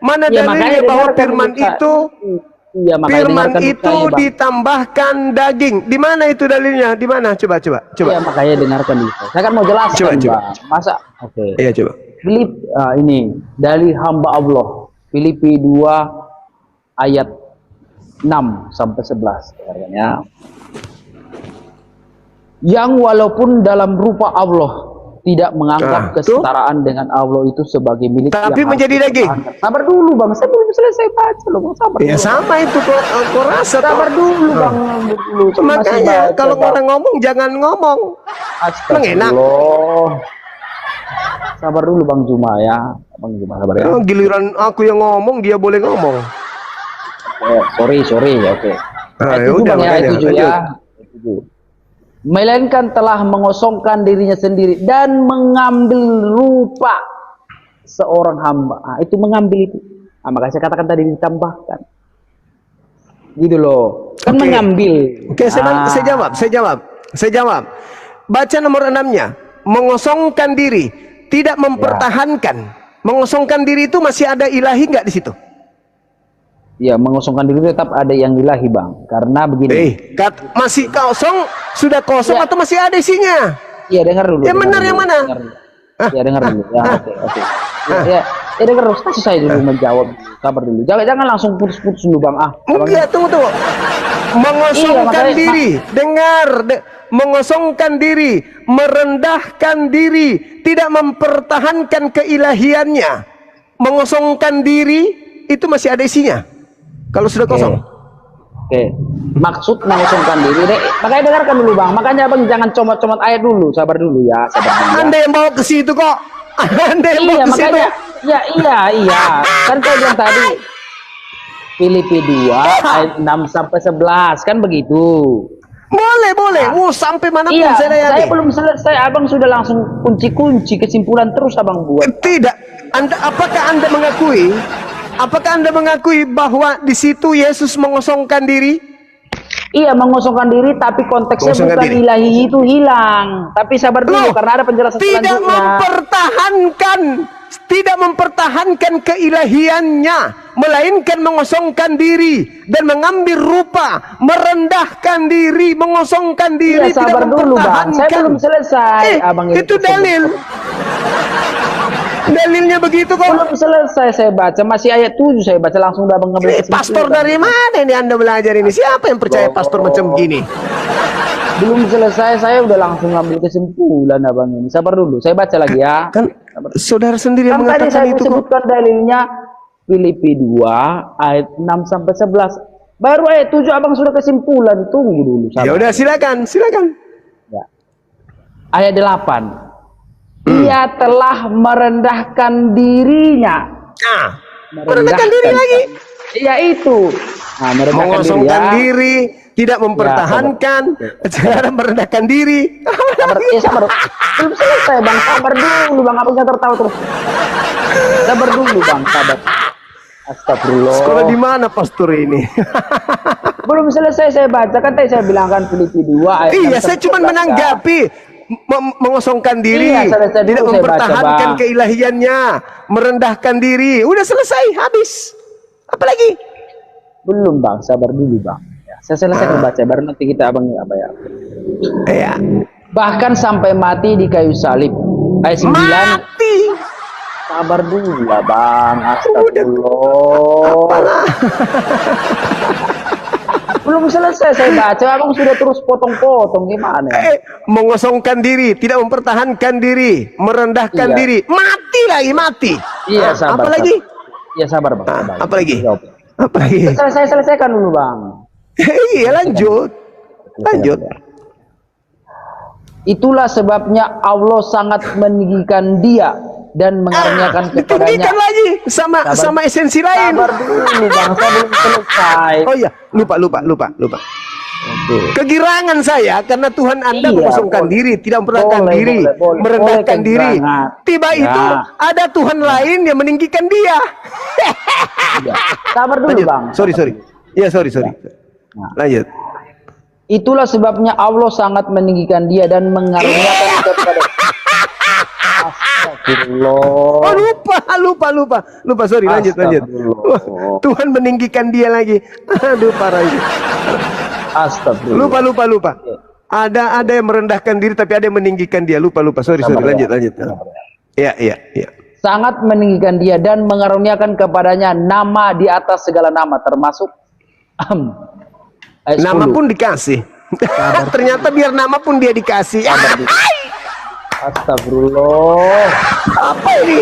Mana Ya, dalilnya makanya bahwa dengarkan firman dulu, Kak. itu Iya, makanya firman dengarkan dulu itu saya, Bang. ditambahkan daging? Di mana itu dalilnya? Di mana? Coba. Iya, makanya dengarkan dulu. Saya kan mau jelaskan, Coba. Bang. Masa? Oke. Iya, coba. Ini dari hamba Allah. Filipi 2 ayat 6 sampai 11 katanya. Yang walaupun dalam rupa Allah tidak menganggap Nah, tuh. kesetaraan dengan Allah itu sebagai milik Tapi yang harus menjadi daging. dipertahankan. Sabar dulu bang, saya belum selesai baca loh bang, sabar Ya dulu. sama itu kok rasa Sabar toh. dulu bang, sabar dulu. Saya masih Makanya baca, kalau Bang. orang ngomong jangan ngomong. Astagfirullah. Sabar dulu bang Juma ya, bang Juma sabar ya. Giliran aku yang ngomong dia boleh ngomong. Sorry, oke. Ah, Ayat ya 7 udah, bang ya, ayat makanya, 7 ya. Ayat 7. Melainkan telah mengosongkan dirinya sendiri dan mengambil rupa seorang hamba. Ah, itu mengambil itu. Ah, makanya saya katakan tadi ditambahkan. Gitu loh. Kan Oke. mengambil. Oke, saya jawab. Baca nomor 6-nya. Mengosongkan diri, tidak mempertahankan. Mengosongkan diri itu masih ada ilahi nggak di situ? Ya, mengosongkan diri tetap ada yang ilahi bang. Karena begini. Masih kosong, sudah kosong Ya. atau masih ada isinya? Iya, dengar dulu. Yang dengar benar dulu, yang mana? dengar dulu. Ya, dengar dulu. Ya, oke. Ya, dengar dulu. Kasih saya dulu menjawab. Sabar dulu. Jangan langsung putus-putus dulu bang. Enggak, tunggu. Mengosongkan makanya, diri, dengar, mengosongkan diri, merendahkan diri, tidak mempertahankan keilahiannya. Mengosongkan diri itu masih ada isinya. Kalau sudah kosong. Oke. Maksud mengosongkan diri. Makanya dengarkan dulu bang. Makanya abang jangan comot-comot ayat dulu. Sabar dulu ya. Sabar dulu. Ya. Anda yang bawa ke situ kok. Anda yang bawa Iya, ke situ. makanya. Ya, iya. Kan saya bilang tadi. Filipi 2 ayat 6 sampai 11 kan begitu. Boleh. Mau sampai mana pun Iya, saya layani. saya belum selesai. Abang sudah langsung kunci-kunci kesimpulan terus abang buat. Tidak. Apakah Anda mengakui bahwa di situ Yesus mengosongkan diri? Iya, mengosongkan diri, tapi konteksnya Mengosongkan bukan diri. ilahi itu hilang. Tapi sabar dulu Loh, karena ada penjelasan tidak selanjutnya. tidak mempertahankan keilahiannya, melainkan mengosongkan diri dan mengambil rupa, merendahkan diri, mengosongkan diri, Iya, sabar tidak dulu bang. mempertahankan. Saya belum selesai. Abang Itu dalil. Dalilnya begitu kok. Belum selesai saya baca, masih ayat 7 saya baca langsung udah abang ngambil Ini pastor dari mana ini Anda belajar ini? Siapa yang percaya pastor macam gini? Belum selesai, saya udah langsung ngambil kesimpulan abang ini. Sabar dulu, saya baca lagi ya. Kan saudara sendiri yang Kan tadi mengatakan saya itu kok. sebutkan dalilnya Filipi 2 ayat 6 sampai 11. Baru ayat 7 abang sudah kesimpulan. Tunggu dulu. sabar. Ya udah silakan. Ya. Ayat 8. Ia telah merendahkan dirinya. Merendahkan diri lagi. Iya itu. Nah, merendahkan Mengosongkan diri, ya. diri, tidak mempertahankan, cara merendahkan diri. Sabar. Belum selesai bang, sabar dulu bang, abang jangan tertawa terus. Sabar dulu bang, sabar. Astagfirullah. Sekolah di mana pastor ini? Belum selesai saya baca, kan tadi saya bilang kan Filipi 2 ayat Iya, 6 saya cuma sampai 11, menanggapi. Mengosongkan diri, Iya, selesai tidak dulu saya mempertahankan baca, Bang. keilahiannya, merendahkan diri. Udah selesai, habis. Apalagi? Belum bang, sabar dulu bang. Ya, saya selesai membaca, baru nanti kita abang apa ya. Iya. Bahkan sampai mati di kayu salib. Ayat 9. Mati. Sabar dulu lah bang. Astagfirullah. Belum selesai saya baca, abang sudah terus potong-potong gimana? Mengosongkan diri, tidak mempertahankan diri, merendahkan Iya. diri, mati. Iya sabar. Apalagi? Iya sabar bang. Sabar. Apalagi? Jawab. Apalagi? Selesaikan dulu bang. Iya, lanjut. Itulah sebabnya Allah sangat meninggikan dia dan mengaruniakan kepadanya. Ditinggikan lagi sama esensi lain. Sabar dulu bang, saya belum selesai. Oh iya, lupa. Kegirangan saya karena Tuhan Anda Iya, mengosongkan boleh. diri, tidak mempertahankan Boleh, diri, boleh. merendahkan Boleh diri. kegirangan. Tiba Ya. itu ada Tuhan lain yang meninggikan dia. Iya. Sabar dulu Lanjut. bang. Sorry. Iya, sorry. Nah. Lanjut. Itulah sebabnya Allah sangat meninggikan dia dan mengaruniakan kepada. Astagfirullah. Oh, lupa. Sorry, lanjut. Astagfirullah. Tuhan meninggikan dia lagi. Aduh, parah ini. Astagfirullah. Lupa. Ada yang merendahkan diri tapi ada yang meninggikan dia. Lupa. Sorry. Lanjut. Iya. Sangat meninggikan dia dan mengaruniakan kepadanya nama di atas segala nama termasuk ayat nama 10. pun dikasih. Ternyata biar nama pun dia dikasih. Astagfirullah. Apa ini?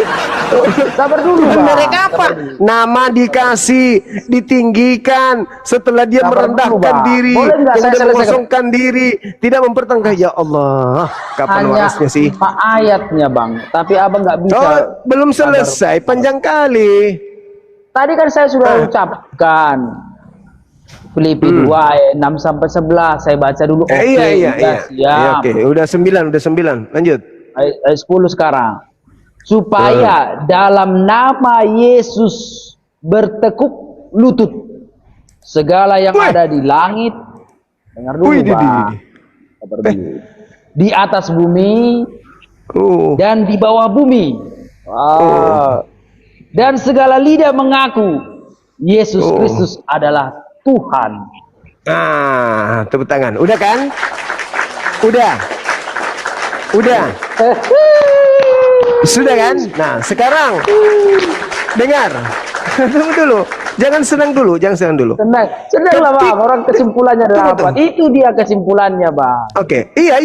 Sabar dulu, Tuhan Bang. mereka apa? Nama dikasih, ditinggikan setelah dia Sabar merendahkan dulu, Bang. diri, Boleh nggak saya kemudian selesaikan? mengosongkan diri, tidak mempertengkar. Ya Allah, kapan Hanya warisnya sih? 5 ayatnya, Bang. Tapi abang nggak bisa. Oh, belum selesai, panjang kali. Tadi kan saya sudah ucapkan. Filipi 2 ayat 6 sampai 11 saya baca dulu. Oke, Iya. siap. Iya, oke, udah 9. Lanjut. Ayat 10 sekarang. Supaya dalam nama Yesus bertekuk lutut segala yang Wih. ada di langit. Dengar dulu, Wih, Bang. Sabar dulu. Di atas bumi Oh, dan di bawah bumi. Dan segala lidah mengaku Yesus Kristus adalah Tuhan. nah, tepuk tangan. Udah kan? Udah. Sudah kan? Nah, sekarang dengar. Tunggu dulu. Jangan senang dulu. Senang lah, Bang. Orang kesimpulannya adalah apa? Itu dia kesimpulannya, Bang. Oke, iya.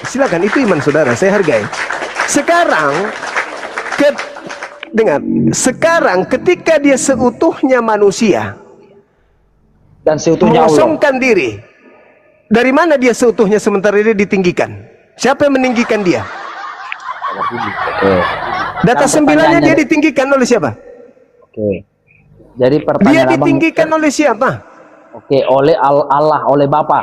Silakan, itu iman saudara, saya hargai. Sekarang, dengar. Sekarang, ketika dia seutuhnya manusia Dan seutuhnya Allah. mengosongkan diri, dari mana dia seutuhnya sementara dia ditinggikan? Siapa yang meninggikan dia? Data Nah, 9-nya dia pertanyaannya- ditinggikan oleh siapa? Oke. Jadi Dia pertanyaan abang, ditinggikan oleh siapa? oke, oleh Allah, oleh Bapa.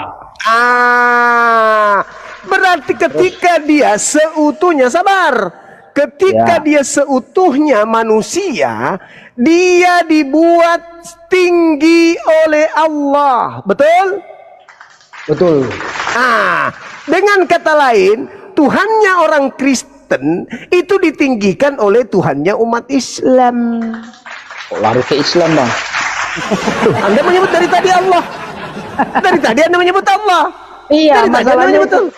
Berarti ketika dia seutuhnya, sabar. Ketika Ya. dia seutuhnya manusia, dia dibuat tinggi oleh Allah. Betul? Betul. Dengan kata lain, Tuhannya orang Kristen itu ditinggikan oleh Tuhannya umat Islam. Kok lari ke Islam, Bang? Anda menyebut dari tadi Allah. Dari tadi Anda menyebut Allah. Iya, Dari tadi Anda masalahnya menyebut itu. Allah.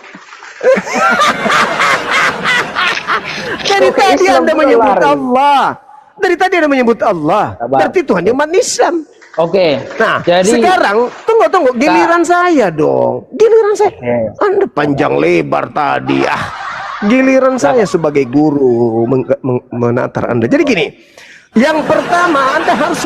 Dari Kok ke tadi Islam Anda kok menyebut lari? Allah. Dari tadi Anda menyebut Allah. Sabar. Berarti Tuhannya umat Islam. Oke. Nah, jadi sekarang tunggu, giliran saya dong. Giliran saya. Oke. Anda panjang lebar tadi. Giliran saya sebagai guru menatar Anda. Jadi gini, yang pertama Anda harus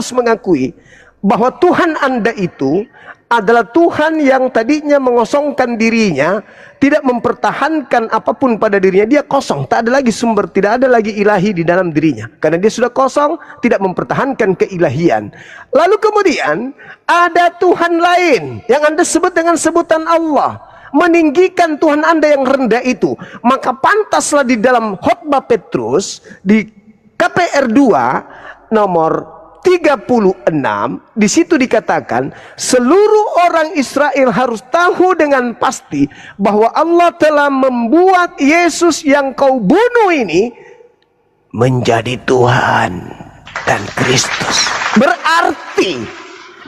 mengakui bahwa Tuhan Anda itu adalah Tuhan yang tadinya mengosongkan dirinya, tidak mempertahankan apapun pada dirinya. Dia kosong, tak ada lagi sumber, tidak ada lagi ilahi di dalam dirinya. Karena dia sudah kosong, tidak mempertahankan keilahian. Lalu kemudian ada Tuhan lain yang Anda sebut dengan sebutan Allah, meninggikan Tuhan Anda yang rendah itu. Maka pantaslah di dalam khotbah Petrus di KPR 2 nomor 36, di situ dikatakan seluruh orang Israel harus tahu dengan pasti bahwa Allah telah membuat Yesus yang kau bunuh ini menjadi Tuhan dan Kristus. Berarti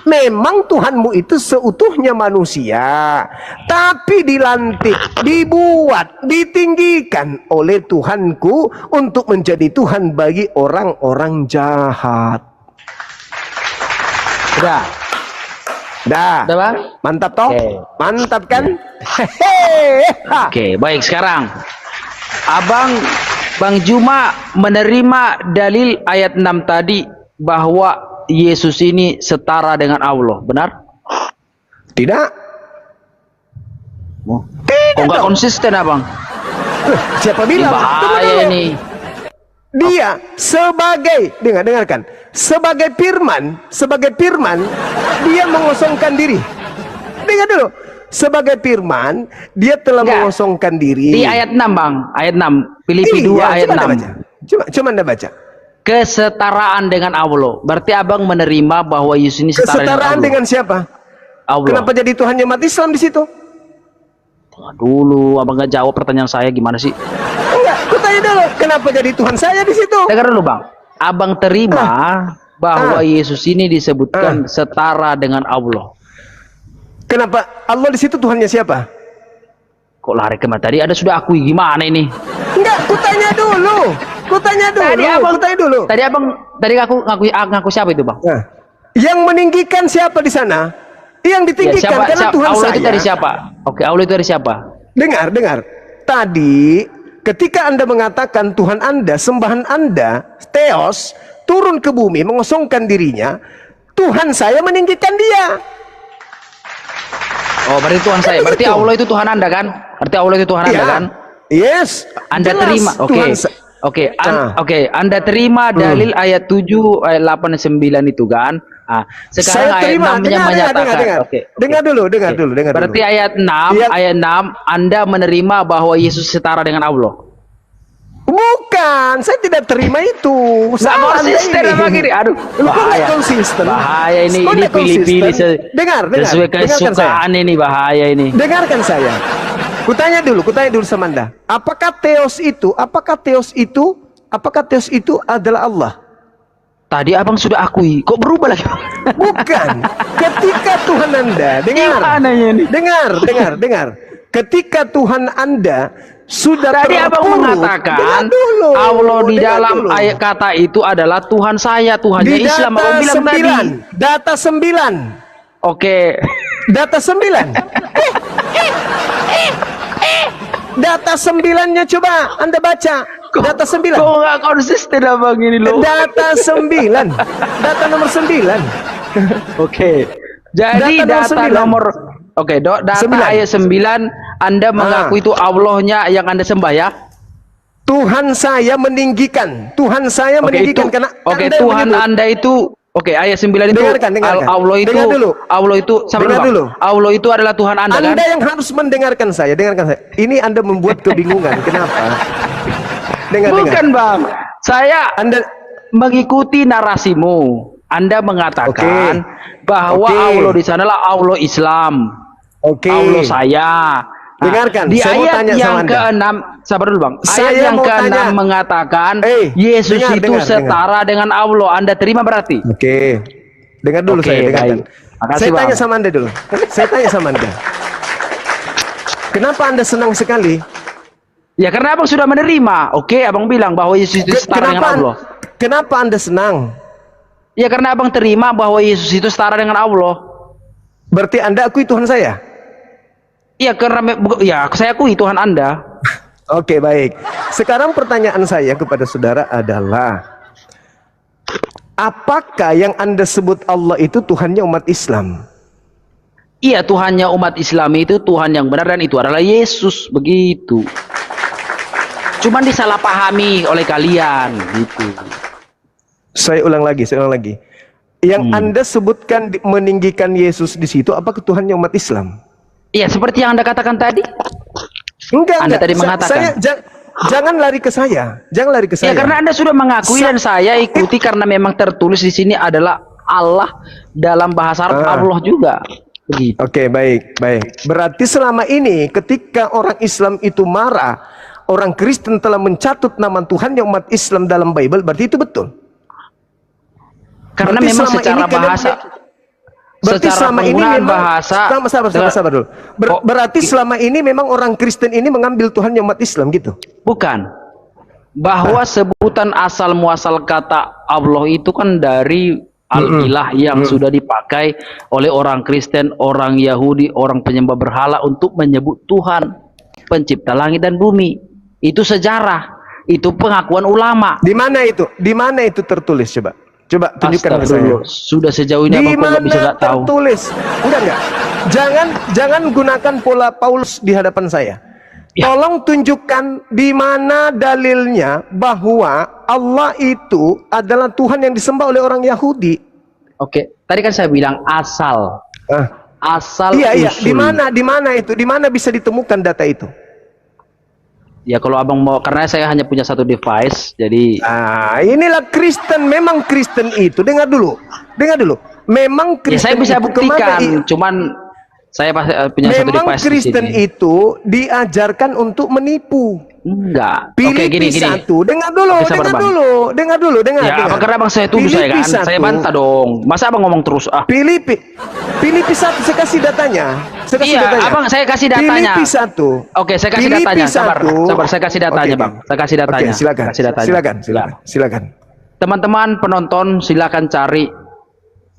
memang Tuhanmu itu seutuhnya manusia, tapi dilantik, dibuat, ditinggikan oleh Tuhanku untuk menjadi Tuhan bagi orang-orang jahat. Dah, Udah, Bang? mantap toh? Oke. Mantap kan? Hehehe. Oke, baik, sekarang Bang Juma menerima dalil ayat 6 tadi bahwa Yesus ini setara dengan Allah, benar? Tidak. Kok nggak konsisten, Abang? Siapa Ini bilang? Tunggu bahaya dulu. ini. Dia sebagai, dengarkan, sebagai firman, dia mengosongkan diri. Dengar dulu, sebagai firman, dia telah Enggak. mengosongkan diri. Di ayat 6, Bang. Ayat 6. Filipi 2 ayat 6. Coba Anda baca. Kesetaraan dengan Allah. Berarti Abang menerima bahwa Yesus ini setara Kesetaraan dengan dengan siapa? Allah. Kenapa jadi Tuhannya umat Islam di situ? Tunggu dulu, Abang nggak jawab pertanyaan saya, gimana sih? Enggak, aku tanya dulu, kenapa jadi Tuhan saya di situ? Dengar dulu, Bang. Abang terima bahwa Yesus ini disebutkan setara dengan Allah. Kenapa Allah di situ Tuhannya siapa? Kok lari ke mana? Tadi ada sudah akui, gimana ini? Enggak, kutanya dulu. Tadi Abang ngaku siapa itu, Bang? Nah, yang meninggikan siapa di sana? Yang Ya, ditinggikan karena Tuhan Allah saya. itu dari siapa? Oke, Allah itu dari siapa? dengar. Tadi ketika Anda mengatakan Tuhan Anda, sembahan Anda, Theos, turun ke bumi mengosongkan dirinya, Tuhan saya meninggikan dia. Oh, berarti Tuhan saya. Berarti Begitu. Allah itu Tuhan Anda kan? Berarti Allah itu Tuhan Anda Ya. kan? Yes. Anda Jelas, terima. Oke. Tuhan sa- Oke, Ah. oke, Anda terima dalil ayat 7, ayat 8 dan 9 itu kan? Ah, sekarang Saya ayat terima. 6-nya Dengar. menyatakan. Oke. Dengar dulu. Berarti ayat 6, Iya. ayat 6 Anda menerima bahwa Yesus setara dengan Allah. Bukan, saya tidak terima itu. Nggak Salah Anda konsisten ini. apa gini? Aduh, Lu kok nggak bahaya. konsisten? Bahaya ini Kok nggak pilih-pilih konsisten? Dengar. sesuai Dengarkan saya. kesukaan ini, bahaya ini. Dengarkan saya. Kutanya dulu sama Anda. Apakah Theos itu adalah Allah? Tadi abang sudah akui, kok berubah lagi? Bukan. Ketika Tuhan Anda, Gimana ini? dengar. Ketika Tuhan Anda sudah Tadi abang terpuruk, mengatakan dengar dulu, Allah di dengar dalam dulu. ayat kata itu adalah Tuhan saya, Tuhannya Di Islam. Abang bilang tadi. data 9. Oke. Data 9. Data 9-nya coba Anda baca. Data 9. Kok nggak konsisten abang ini loh? Data 9. Data nomor 9. Oke. Jadi Data data nomor nomor Oke, data 9. ayat 9 Anda mengaku itu Allahnya yang Anda sembah ya? Tuhan saya meninggikan. Tuhan saya Oke, meninggikan itu. karena Oke, Anda yang Tuhan menyebut. Anda itu oke, ayat 9 itu Dengarkan. Allah itu Dengar dulu. Allah itu sabar Dengar Bang. dulu. Allah itu adalah Tuhan Anda kan? Anda yang harus mendengarkan saya. Ini Anda membuat kebingungan. Kenapa? Dengar. Bukan, Bang. Saya Anda mengikuti narasimu. Anda mengatakan bahwa Oke. Allah di sanalah Allah Islam. Oke. Allah saya. Nah, Dengarkan, di saya mau ayat tanya yang sama Anda. ke-6, sabar dulu Bang. Ayat Saya yang mau ke-6 tanya. mengatakan Yesus Dengar, itu dengar. setara dengan Allah. Anda terima berarti? Oke. Dengar dulu Oke, saya, dengarkan. baik. Makasih, Saya tanya Bang. sama Anda dulu. Saya tanya sama Anda. Kenapa Anda senang sekali? Ya karena Abang sudah menerima. Oke, Abang bilang bahwa Yesus itu setara dengan Allah. Kenapa Anda senang? Ya karena Abang terima bahwa Yesus itu setara dengan Allah. Berarti Anda akui Tuhan saya? Iya karena ya saya akui Tuhan Anda. Oke, baik. Sekarang pertanyaan saya kepada saudara adalah, apakah yang Anda sebut Allah itu Tuhannya umat Islam? Iya, Tuhannya umat Islam itu Tuhan yang benar dan itu adalah Yesus, begitu. Cuman disalahpahami oleh kalian gitu. Saya ulang lagi. Yang Anda sebutkan meninggikan Yesus di situ, apakah Tuhannya umat Islam? Iya, seperti yang Anda katakan tadi. Enggak. Anda tadi mengatakan. Jangan lari ke saya. Ya karena Anda sudah mengakui dan saya ikuti karena memang tertulis di sini adalah Allah dalam bahasa Arab Allah juga. Begitu. Oke, baik. Berarti selama ini ketika orang Islam itu marah, orang Kristen telah mencatut nama Tuhan yang umat Islam dalam Bible, berarti itu betul. Karena Berarti memang selama secara ini kalian- bahasa Berarti secara selama ini penggunaan memang bahasa sabar dulu. Berarti selama ini memang orang Kristen ini mengambil Tuhan yang umat Islam gitu. bukan bahwa sebutan asal muasal kata Allah itu kan dari al-ilah yang sudah dipakai oleh orang Kristen, orang Yahudi, orang penyembah berhala untuk menyebut Tuhan pencipta langit dan bumi. Itu sejarah, itu pengakuan ulama. Di mana itu? Di mana itu tertulis, coba? Coba tunjukkan ke saya. Astagfirullah, sudah sejauh ini Di abang kok nggak bisa mana nggak tahu. tertulis? Enggak. Jangan gunakan pola Paulus di hadapan saya. Ya. Tolong tunjukkan di mana dalilnya bahwa Allah itu adalah Tuhan yang disembah oleh orang Yahudi. Oke, tadi kan saya bilang asal. Asal Iya. usul. Di mana itu? Di mana bisa ditemukan data itu? Ya kalau abang mau, karena saya hanya punya satu device, jadi Inilah Kristen. Memang Kristen itu, dengar dulu. Memang ya Kristen saya bisa itu buktikan. Cuman saya pasti punya satu memang device Kristen di sini. itu diajarkan untuk menipu. Enggak. Oke, Filipi gini. 1, dengar dulu. Ya, apa karena abang saya tuduh saya kan? Saya bantah dong. Masa abang ngomong terus? Filipi 1, saya kasih datanya. Abang saya kasih datanya. Filipi 1. Oke, saya kasih Filipi datanya. 1. Sabar, saya kasih datanya, Oke. Bang. Saya kasih datanya. Oke, silakan. Kasih datanya. Silakan. Teman-teman penonton silakan cari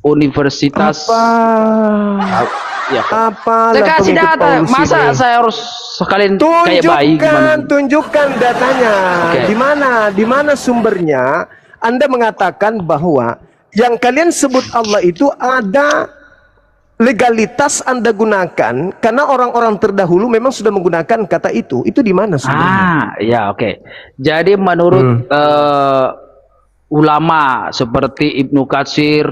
Universitas. Ya. Apa? Saya kasih data. Masa saya harus sekalian kayak bayi gimana? Tunjukkan datanya. Oke. Di mana sumbernya? Anda mengatakan bahwa yang kalian sebut Allah itu ada legalitas Anda gunakan karena orang-orang terdahulu memang sudah menggunakan kata itu. Itu di mana sumbernya? Ya oke. Jadi menurut ulama seperti Ibnu Katsir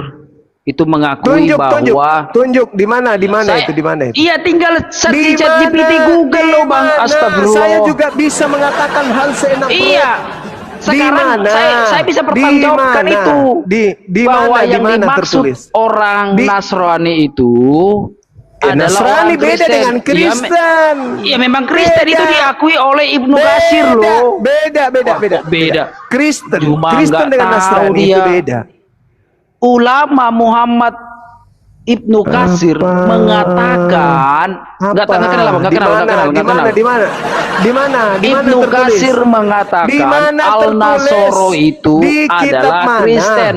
itu mengakui bahwa tunjuk di mana itu di mana itu? Iya, tinggal search di ChatGPT, Google loh Bang. Astagfirullah. Saya juga bisa mengatakan hal seenak Iya. Sekarang saya bisa pertanggungjawabkan itu. Di bahwa mana, yang dimaksud tertulis? orang Nasrani itu adalah Nasrani orang beda dengan Kristen. Iya, memang Kristen Beda. itu diakui oleh Ibnu Katsir loh. Beda. Kristen Cuma dengan nggak tahu Nasrani dia. itu beda. Ulama Muhammad Ibnu Katsir mengatakan, nggak kenal Bang, nggak kenal. Di mana Ibnu tertulis? Katsir Di mengatakan mana Al-Nasoro tertulis? itu Di kitab adalah mana? Kristen.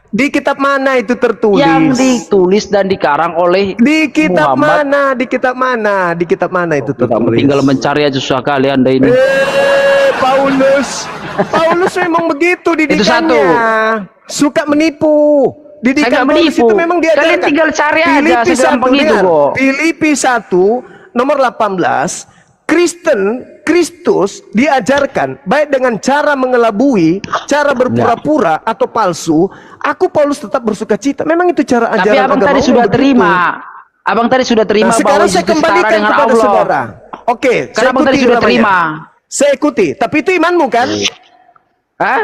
Di kitab mana itu tertulis? Yang ditulis dan dikarang oleh Di kitab Muhammad. mana? Di kitab mana? Di kitab mana itu tertulis? Tinggal mencari aja susah kali Anda ini. Paulus memang begitu didikannya. Itu satu. Suka menipu. Didikan Saya nggak Paulus menipu. itu memang diajarkan. Kalian tinggal cari aja, Filipi segampang 1, itu kok. Filipi 1 nomor 18, Kristus diajarkan baik dengan cara mengelabui, cara berpura-pura atau palsu. Aku Paulus tetap bersuka cita. Memang itu cara ajaran. Tapi abang tadi sudah terima. Abang tadi sudah terima bahwa sekarang saya itu setara kembalikan dengan kepada Allah. saudara. Oke, Karena abang tadi sudah terima. Saya ikuti, tapi itu imanmu kan? Hah?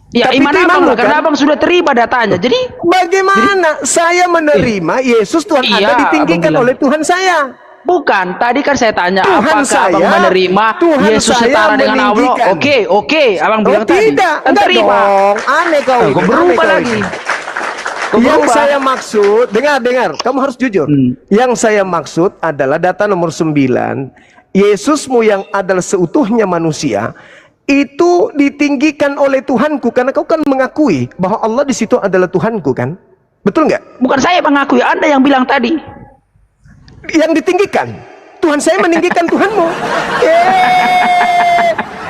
Ya, Tapi iman itu abang imanmu lah, karena kan? abang sudah terima datanya. Jadi Bagaimana saya menerima Yesus Tuhan Iya, Anda ditinggikan abang bilang. oleh Tuhan saya? bukan. Tadi kan saya tanya Tuhan apakah saya- abang menerima Tuhan Yesus saya setara dengan Allah? meninggikan. Oke, abang bilang tadi. Tidak, Kan enggak terima. dong. Aneh kau ini. Kok aneh berubah kau lagi? ini. Kok Yang berubah? saya maksud, dengar, kamu harus jujur. Yang saya maksud adalah data nomor 9, Yesusmu yang adalah seutuhnya manusia, itu ditinggikan oleh Tuhanku karena kau kan mengakui bahwa Allah di situ adalah Tuhanku kan? Betul nggak? Bukan saya mengakui, Anda yang bilang tadi. Yang ditinggikan. Tuhan saya meninggikan Tuhanmu.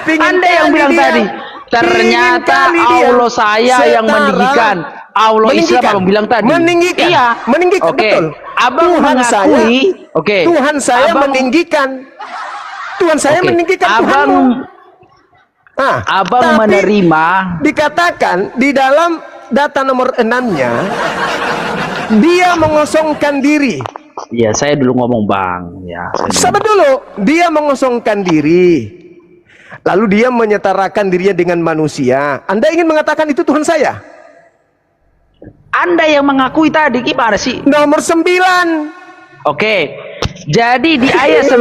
Pingin Anda yang kali bilang dia. tadi. Ternyata Pingin kali dia. Allah saya yang Setara. meninggikan. Allah Islam abang bilang tadi. Meninggikan. Iya. Meninggikan, Oke. betul. Abang Tuhan saya, mengakui. Oke. Tuhan saya Abang- meninggikan. Tuhan saya Oke. meninggikan Abang Tuhanmu. Abang tapi menerima. dikatakan di dalam data nomor 6-nya, dia mengosongkan diri. Ya, saya dulu ngomong Bang. Ya. Sabar dulu, dia mengosongkan diri. Lalu dia menyetarakan dirinya dengan manusia. Anda ingin mengatakan itu Tuhan saya? Anda yang mengakui tadi gimana sih? Nomor 9. Oke. Jadi di ayat 9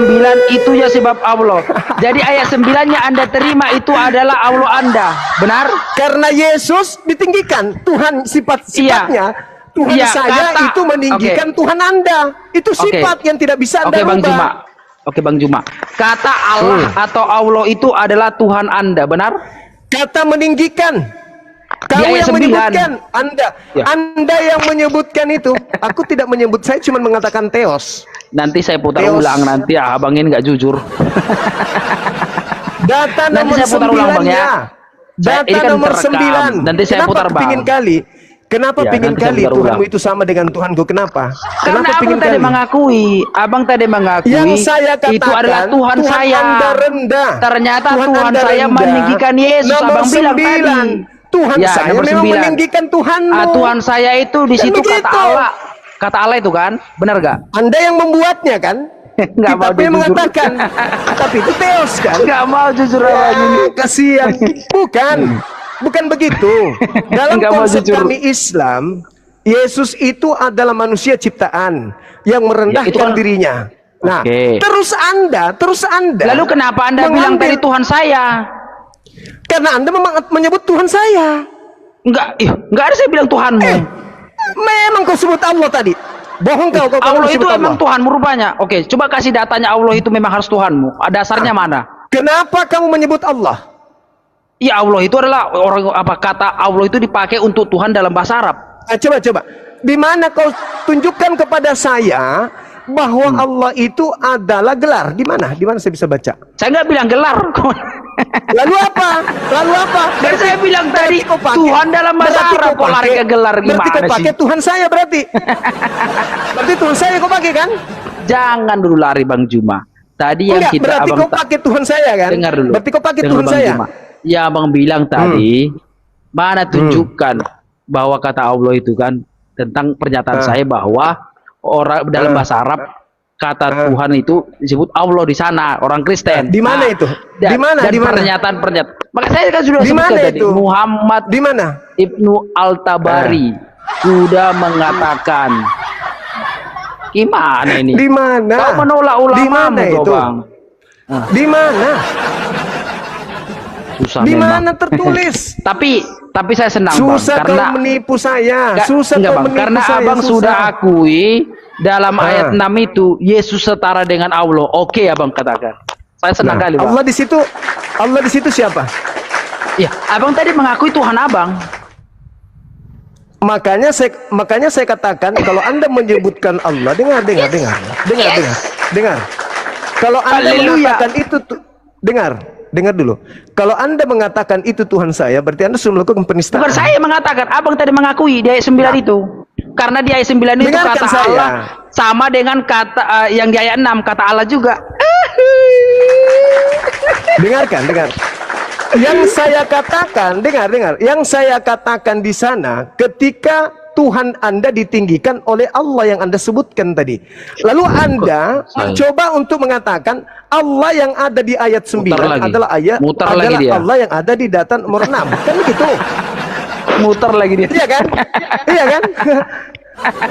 itu ya sebab Allah. Jadi ayat 9-nya Anda terima itu adalah Allah Anda. Benar? Karena Yesus ditinggikan, Tuhan sifat-sifatnya, Tuhan Iya, saya kata- itu meninggikan Tuhan Anda. Itu sifat yang tidak bisa Anda Oke Bang rubah. Juma. Oke Bang Juma. Kata Allah atau Allah itu adalah Tuhan Anda, benar? Kata meninggikan. Kamu ayat yang 9. menyebutkan, Anda, Ya. Anda yang menyebutkan itu. Aku tidak menyebut, saya cuma mengatakan teos. Nanti saya putar Teos. ulang nanti ya, abang ini nggak jujur. Data Nanti nomor saya putar ulang, Bang, ya. 9-nya. Saya- ini Data kan nomor terekam. 9. Nanti saya Kenapa putar, Bang. pingin kali? Kenapa Ya, pingin nanti saya kali putar Tuhanmu ulang. itu sama dengan Tuhanku? Kenapa? Karena Kenapa abang pingin tadi kali? mengakui, abang tadi mengakui Yang saya katakan, itu adalah Tuhan saya. Anda rendah. Ternyata Tuhan Anda saya rendah. meninggikan Yesus. Nomor Abang bilang 9. tadi. Tuhan Ya, saya nomor memang 9. meninggikan Tuhanmu. Tuhan saya itu di Kan situ kata begitu. Allah. Kata Allah itu kan, benar gak? Anda yang membuatnya kan? Nggak mau Kita yang jujur. mengatakan. Tapi itu teos kan? Nggak mau jujur abang ini. Kasihan. Bukan begitu. Dalam Nggak mau konsep jujur. kami Islam, Yesus itu adalah manusia ciptaan yang merendahkan Ya, itu kan- dirinya. Nah, Oke. terus Anda. Lalu kenapa Anda bilang tadi Tuhan saya? Karena Anda menyebut Tuhan saya. Enggak ada saya bilang Tuhanmu. Memang kau sebut Allah tadi. Bohong kau Allah itu sebut emang Tuhanmu rupanya. Oke, coba kasih datanya Allah itu memang harus Tuhanmu. Dasarnya mana? Kenapa kamu menyebut Allah? Ya Allah itu adalah kata Allah itu dipakai untuk Tuhan dalam bahasa Arab. Coba. Di mana kau tunjukkan kepada saya bahwa Allah itu adalah gelar? Di mana? Di mana saya bisa baca? Saya nggak bilang gelar. Lalu apa? Dan saya bilang tadi kau pakai- Tuhan dalam bahasa berarti Arab kau kok lari pakai- ke gelar Berarti kau gimana pakai sih? Tuhan saya berarti. Berarti Tuhan saya kau pakai kan? Jangan dulu lari Bang Juma. Tadi yang Enggak, kita berarti abang kau pakai Tuhan saya kan? dengar dulu. Berarti kau pakai Dengar Tuhan Bang saya. Juma. Ya abang bilang tadi mana tunjukkan bahwa kata Allah itu kan tentang pernyataan saya bahwa orang dalam bahasa Arab kata Tuhan itu disebut Allah di sana orang Kristen. Di mana itu? Di mana? Dan Di mana? pernyataan. Maka saya kan sudah Di sebutkan mana tadi itu? Muhammad Di mana? Ibnu Al-Tabari sudah mengatakan gimana ini? Di mana? Kau menolak ulama Di mana itu? Bang. Di mana? Susah Di memang. mana tertulis? Tapi saya senang Susah Bang kau karena menipu saya. Nggak- Susah enggak, kau Bang, menipu karena saya. abang susah. sudah akui dalam ayat 6 itu Yesus setara dengan Allah. Oke abang katakan. Saya senang kali Bang. Allah di situ siapa? Ya, abang tadi mengakui Tuhan abang. Makanya saya katakan kalau Anda menyebutkan Allah, dengar. Kalau Anda Haleluya. mengatakan itu dengar dulu. Kalau Anda mengatakan itu Tuhan saya, berarti Anda sudah melakukan penistaan. Bukan saya mengatakan, abang tadi mengakui di ayat 9 itu. Karena di ayat 9 itu Dengarkan kata saya. Allah sama dengan kata yang di ayat 6 kata Allah juga. Dengar. Yang saya katakan, dengar. Yang saya katakan di sana ketika Tuhan Anda ditinggikan oleh Allah yang Anda sebutkan tadi. Lalu Anda coba untuk mengatakan Allah yang ada di ayat 9 adalah lagi dia. Allah yang ada di data nomor 6. Kan begitu? Muter lagi dia. Iya kan?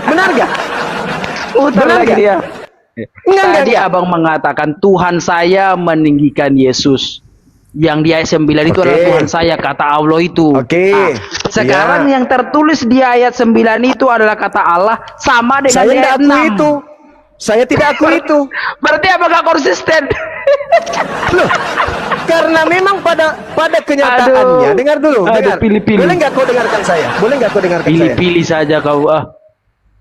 Benar gak? Muter Benar lagi nggak? dia. Enggak. Tadi abang mengatakan Tuhan saya meninggikan Yesus. Yang di ayat 9 itu adalah Tuhan saya, kata Allah itu. Oke. Sekarang Iya. yang tertulis di ayat 9 itu adalah kata Allah sama dengan Saya di tidak ayat akui 6. itu. Saya tidak akui itu. Berarti apa gak konsisten? Loh, karena memang pada kenyataannya, Aduh. dengar dulu, Aduh, dengar. pilih-pilih. Boleh nggak kau dengarkan saya? Pilih-pilih saja kau.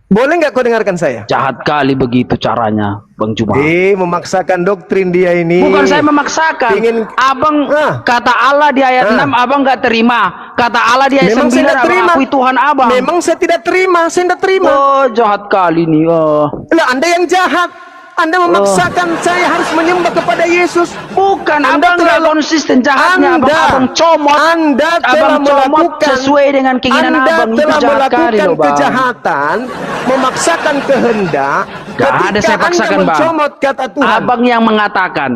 Boleh nggak kau dengarkan saya? Jahat kali begitu caranya, Bang Juma. Memaksakan doktrin dia ini. Bukan saya memaksakan. Ingin- Abang kata Allah di ayat 6 abang nggak terima. Kata Allah di ayat Memang 9 saya tidak abang terima. akui Tuhan abang. Memang saya tidak terima. Oh, jahat kali nih. Lah, Anda yang jahat. Anda memaksakan saya harus menyembah kepada Yesus. Bukan, Anda abang nggak telah- konsisten jahatnya. Anda- abang comot. Anda telah abang comot melakukan sesuai dengan keinginan Anda abang. Itu telah jahat kali melakukan loh, Bang. kejahatan, memaksakan kehendak. Gak ada saya paksakan, Anda Bang. mencomot kata Tuhan. Abang yang mengatakan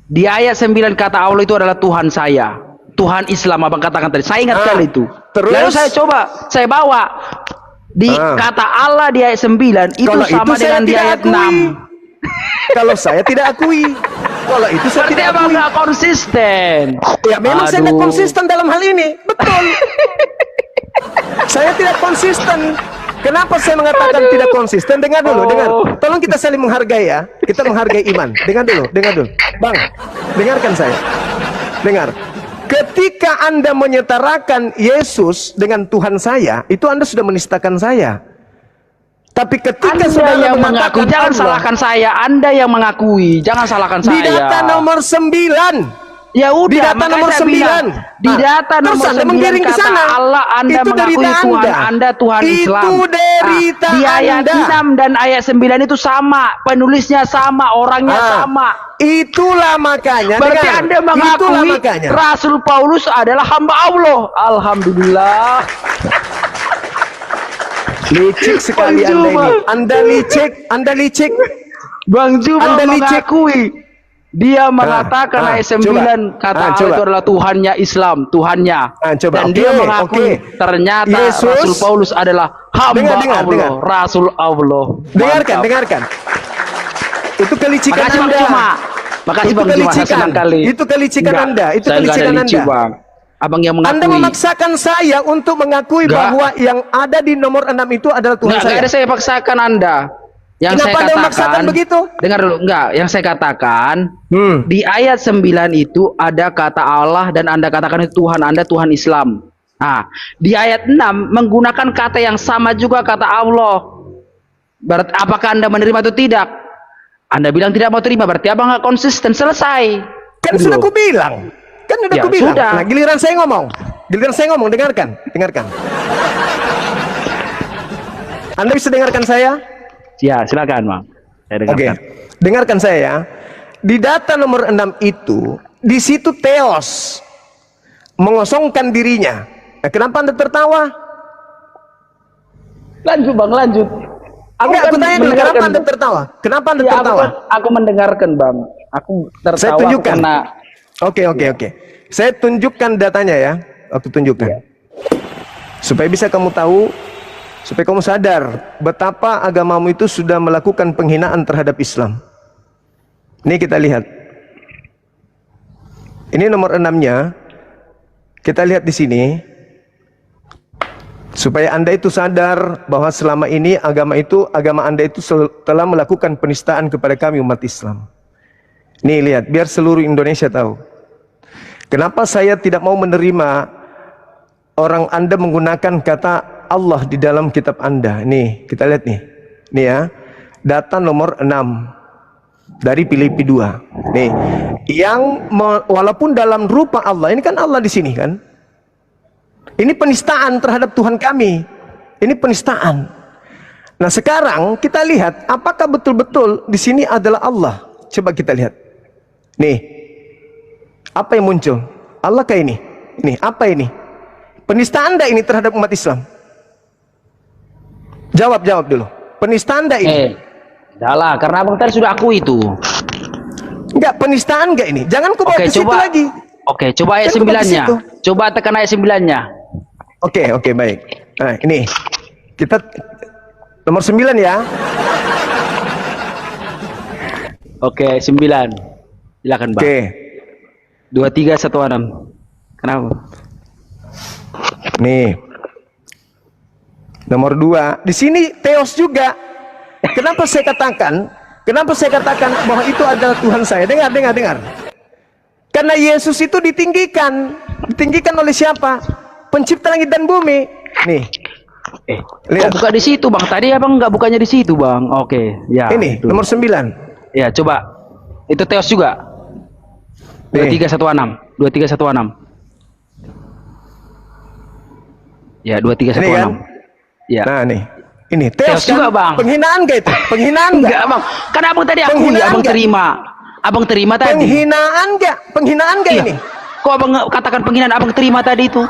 di ayat 9 kata Allah itu adalah Tuhan saya. Tuhan Islam abang katakan tadi. Saya ingat kali itu. terus? Lalu saya bawa di kata Allah di ayat 9 itu Kalau sama itu saya dengan di tidak ayat akui. 6. Kalau saya tidak akui. Kalau itu saya Berarti tidak abang akui. nggak konsisten. Ya memang saya tidak Aduh. konsisten dalam hal ini. Betul. Saya tidak konsisten. Kenapa saya mengatakan tidak konsisten? Dengar dulu, dengar. Tolong kita saling menghargai ya. Kita menghargai iman. Dengar dulu. Bang, dengarkan saya. Dengar. Ketika Anda menyetarakan Yesus dengan Tuhan saya, itu Anda sudah menistakan saya. Tapi ketika Anda saudara yang mengatakan mengaku, jangan Allah, salahkan saya. Anda yang mengakui, jangan salahkan di saya. data nomor 9. Ya udah, Di data makanya nomor saya 9. bilang, di data Terus nomor Anda 9 menggiring ke kata sana. Allah Anda Itu mengakui derita Tuhan Anda. Anda Tuhan Itu Islam. derita Di ayat Anda. 6 dan ayat 9 itu sama, penulisnya sama, orangnya sama. Itulah makanya. Berarti dengar. Anda Itulah mengakui makanya. Rasul Paulus adalah hamba Allah. Alhamdulillah. Licik sekali Bang Anda Juma. ini. Anda licik. Bang Juma Anda licik. mengakui. Dia mengatakan ayat 9 kata Allah coba. itu adalah Tuhannya Islam, Tuhannya. Coba. Dan Oke, dia mengakui oke. ternyata Yesus- Rasul Paulus adalah hamba Dengar. Allah, Rasul Allah. Dengarkan. Itu kelicikan Makasih Bang Anda. Juma. Makasih Itu Bang Juma, saya kelicikan. senang kali. Itu kelicikan Enggak, Anda. Itu saya enggak ada kelicikan licik, Anda. Bang. Abang yang mengakui. Anda memaksakan saya untuk mengakui Enggak. bahwa yang ada di nomor 6 itu adalah Tuhan Enggak saya. ada saya paksakan Anda. Yang Kenapa saya Anda memaksakan katakan begitu? Dengar dulu, enggak. Yang saya katakan di ayat 9 itu ada kata Allah dan Anda katakan itu Tuhan Anda Tuhan Islam. Nah, di ayat 6 menggunakan kata yang sama juga kata Allah. Berarti apakah Anda menerima atau tidak? Anda bilang tidak mau terima, berarti abang nggak konsisten, selesai. Kan Gitu sudah loh. aku bilang. Kan udah Ya, aku bilang. sudah. Nah, giliran saya ngomong. Dengarkan. Anda bisa dengarkan saya? Ya, silakan, Bang. Saya Oke. dengarkan. Dengarkan saya ya. Di data nomor 6 itu, di situ Theos mengosongkan dirinya. Nah, kenapa Anda tertawa? Lanjut, Bang, lanjut. Enggak, aku tanya dulu, kenapa mendengarkan. Anda tertawa? Kenapa Anda Ya, tertawa? aku mendengarkan, Bang. Aku tertawa Saya tunjukkan. karena Oke. Saya tunjukkan datanya ya. Aku tunjukkan. Iya. Supaya bisa kamu tahu, supaya kamu sadar betapa agamamu itu sudah melakukan penghinaan terhadap Islam. Ini kita lihat. Ini nomor 6-nya. Kita lihat di sini. Supaya Anda itu sadar bahwa selama ini agama Anda itu telah melakukan penistaan kepada kami umat Islam. Nih lihat, biar seluruh Indonesia tahu. Kenapa saya tidak mau menerima orang Anda menggunakan kata Allah di dalam kitab Anda. Nih, kita lihat nih. Nih ya, data nomor 6 dari Filipi 2. Nih, walaupun dalam rupa Allah, ini kan Allah di sini kan? Ini penistaan terhadap Tuhan kami. Ini penistaan. Nah, sekarang kita lihat apakah betul-betul di sini adalah Allah. Coba kita lihat. Nih. Apa yang muncul? Allah kayak ini. Ini apa ini? Penistaan enggak ini terhadap umat Islam? Jawab dulu. Penistaan enggak ini? Dahlah, karena abang tadi sudah akui itu. Enggak, penistaan enggak ini? Jangan kau bawa ke situ lagi. Oke, coba ayat Jangan bawa ke 9-nya. situ. Coba tekan ayat 9-nya. Oke, baik. Nah, ini. Kita nomor 9 ya. Oke, 9. Silakan, Bang. Oke. 2316. Kenapa? Nih. Nomor 2. Di sini Theos juga. Kenapa saya katakan bahwa itu adalah Tuhan saya? Dengar. Karena Yesus itu ditinggikan oleh siapa? Pencipta langit dan bumi. Nih. Lihat. Kok buka di situ, Bang? Tadi abang nggak bukanya di situ, Bang. Oke, ya. Ini itu. nomor 9. Ya, coba. Itu Theos juga. 2316. 2316. Ya, 2316. Ini kan? Ya. Nah, nih. Ini Theos Theos juga, kan? Bang. Penghinaan gak itu? Penghinaan Enggak, gak? Bang. Kan abang tadi akui, Penghinaan abang nggak? terima. Abang terima tadi. Penghinaan gak Iya. ini? Kok abang katakan penghinaan, abang terima tadi itu?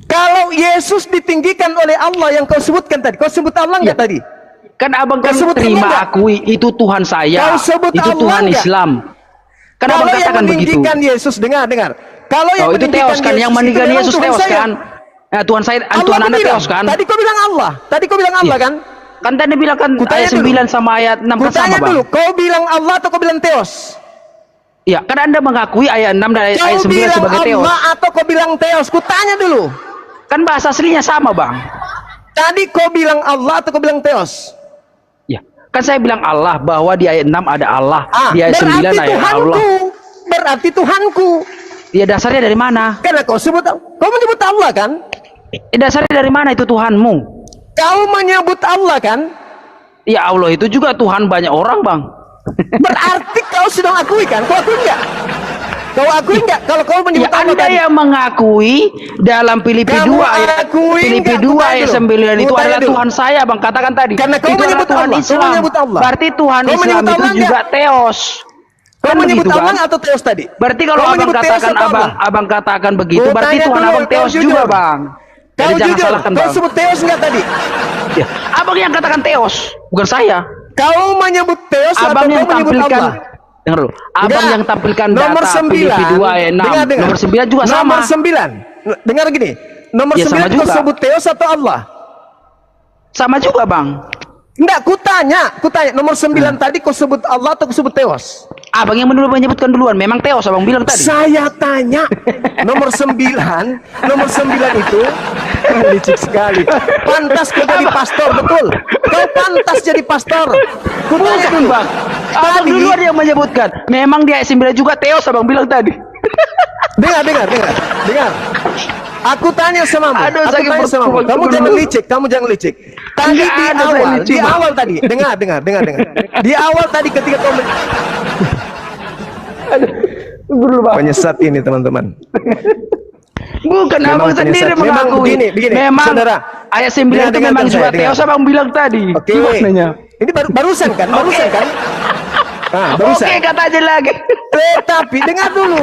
Kalau Yesus ditinggikan oleh Allah yang kau sebutkan tadi, kau sebut Allah nggak tadi? Kan abang kan Kau sebut Allah terima, nggak? akui itu Tuhan saya. Kau sebut Itu Allah Tuhan nggak? Islam. Kan Kalau abang yang katakan begitu. meninggikan Yesus, dengar. Kalau yang Oh, itu meninggikan Theos kan, yang itu meninggikan memang Yesus Tuhan Theos saya. kan. Nah, Tuhan saya, Allah Tuhan kau Anda bilang. Theos kan. Tadi kau bilang Allah. Tadi kau bilang Allah Iya. kan? Kan tadi bilang kan Kutanya ayat 9 sama ayat 6 kan sama, Kutanya Bang. dulu, kau bilang Allah atau kau bilang Theos? Iya, kan Anda mengakui ayat 6 dan ayat Kau 9 bilang sebagai Theos. Allah atau kau bilang Theos? Kutanya dulu. Kan bahasa aslinya sama, Bang. Tadi kau bilang Allah atau kau bilang Theos? Ya, kan saya bilang Allah, bahwa di ayat 6 ada Allah, di ayat 9 berarti ayat Tuhanku. Allah. Berarti Tuhanku. Ya, dasarnya dari mana? Karena kau menyebut Allah kan? Dasarnya dari mana itu Tuhanmu? Kau menyebut Allah kan? Ya, Allah itu juga Tuhan banyak orang, Bang. Berarti kau sudah akui kan? Kau akui enggak? Kau akui enggak kalau kau Ya, menyebut Allah Anda tadi? yang mengakui dalam Filipi Kamu 2 ayat akui Filipi enggak? 2 Kutanya ayat dulu. 9 itu Kutanya adalah dulu. Tuhan saya, Bang. Katakan tadi. Karena kau itu adalah menyebut Tuhan Allah. Kau Islam. menyebut Allah. Berarti Tuhan Kau Islam menyebut itu Allah juga Theos. Kau Kan menyebut begitu, Allah kan? atau Theos tadi? Berarti kalau Kau abang menyebut Theos katakan atau Allah? abang katakan begitu, Kau berarti tanya Tuhan dulu, abang kau Theos jujur. juga, Bang. Kau Jadi jangan jujur. salahkan, Kau Bang. sebut Theos enggak tadi? Ya, abang yang katakan Theos, bukan saya. Kau menyebut Theos atau Abang yang kau menyebut tampilkan, Allah? dengar dulu. Abang Enggak. yang tampilkan Nomor data 9. Filipi 2 ayat 6. Dengar. Nomor 9 juga sama. Nomor 9. Dengar gini. Nomor Ya, sama 9 kau juga. sebut Theos atau Allah? Sama juga, Bang. Enggak, kutanya. Nomor 9 tadi kau sebut Allah atau kau sebut Theos? Abang yang menyebutkan duluan. Memang Theos, abang bilang tadi. Saya tanya. Nomor 9 itu licik sekali. Pantas kau jadi pastor, betul. Kau pantas jadi pastor. Kutanya Bukan, dulu. Bang. Abang Tadi, duluan yang menyebutkan. Memang di ayat 9 juga Theos, abang bilang tadi. dengar. Aku tanya sama kamu. Aduh, Aku sakit tanya sama kamu. perut. Kamu jangan licik. Kamu jangan licik. Tadi Enggak di ada saya awal, licik, di Bang. awal tadi. Dengar. Di awal tadi ketika kau Dulu, Bang. penyesat ini teman-teman. Bukan Memang abang sendiri penyesat. Memang mengakui. begini, Memang saudara. ayat 9 itu Dengarkan memang saya, juga dengar. teos abang bilang tadi. Oke. Gimananya? Ini barusan kan? Barusan kan? Ah, barusan. Oke, kata aja lagi. Tapi dengar dulu.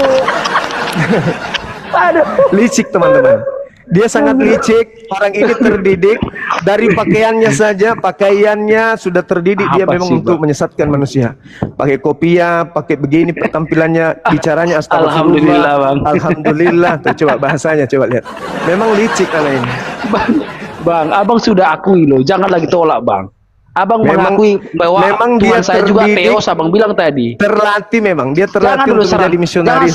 Aduh. Licik teman-teman. Dia sangat licik. Orang ini terdidik dari pakaiannya saja. Pakaiannya sudah terdidik. Dia Apa memang sih, untuk Bang? menyesatkan manusia. Pakai kopiah, pakai begini penampilannya, bicaranya Alhamdulillah, astagfirullah. Bang. Alhamdulillah. Tuh, coba bahasanya, coba lihat. Memang licik anak ini. Bang, abang sudah akui loh. Jangan lagi tolak, Bang. Abang Memang- mengakui bahwa memang Tuhan dia saya juga terdidik. teos, abang bilang tadi. Terlatih memang. Dia Jangan terlatih dulu untuk menjadi misionaris.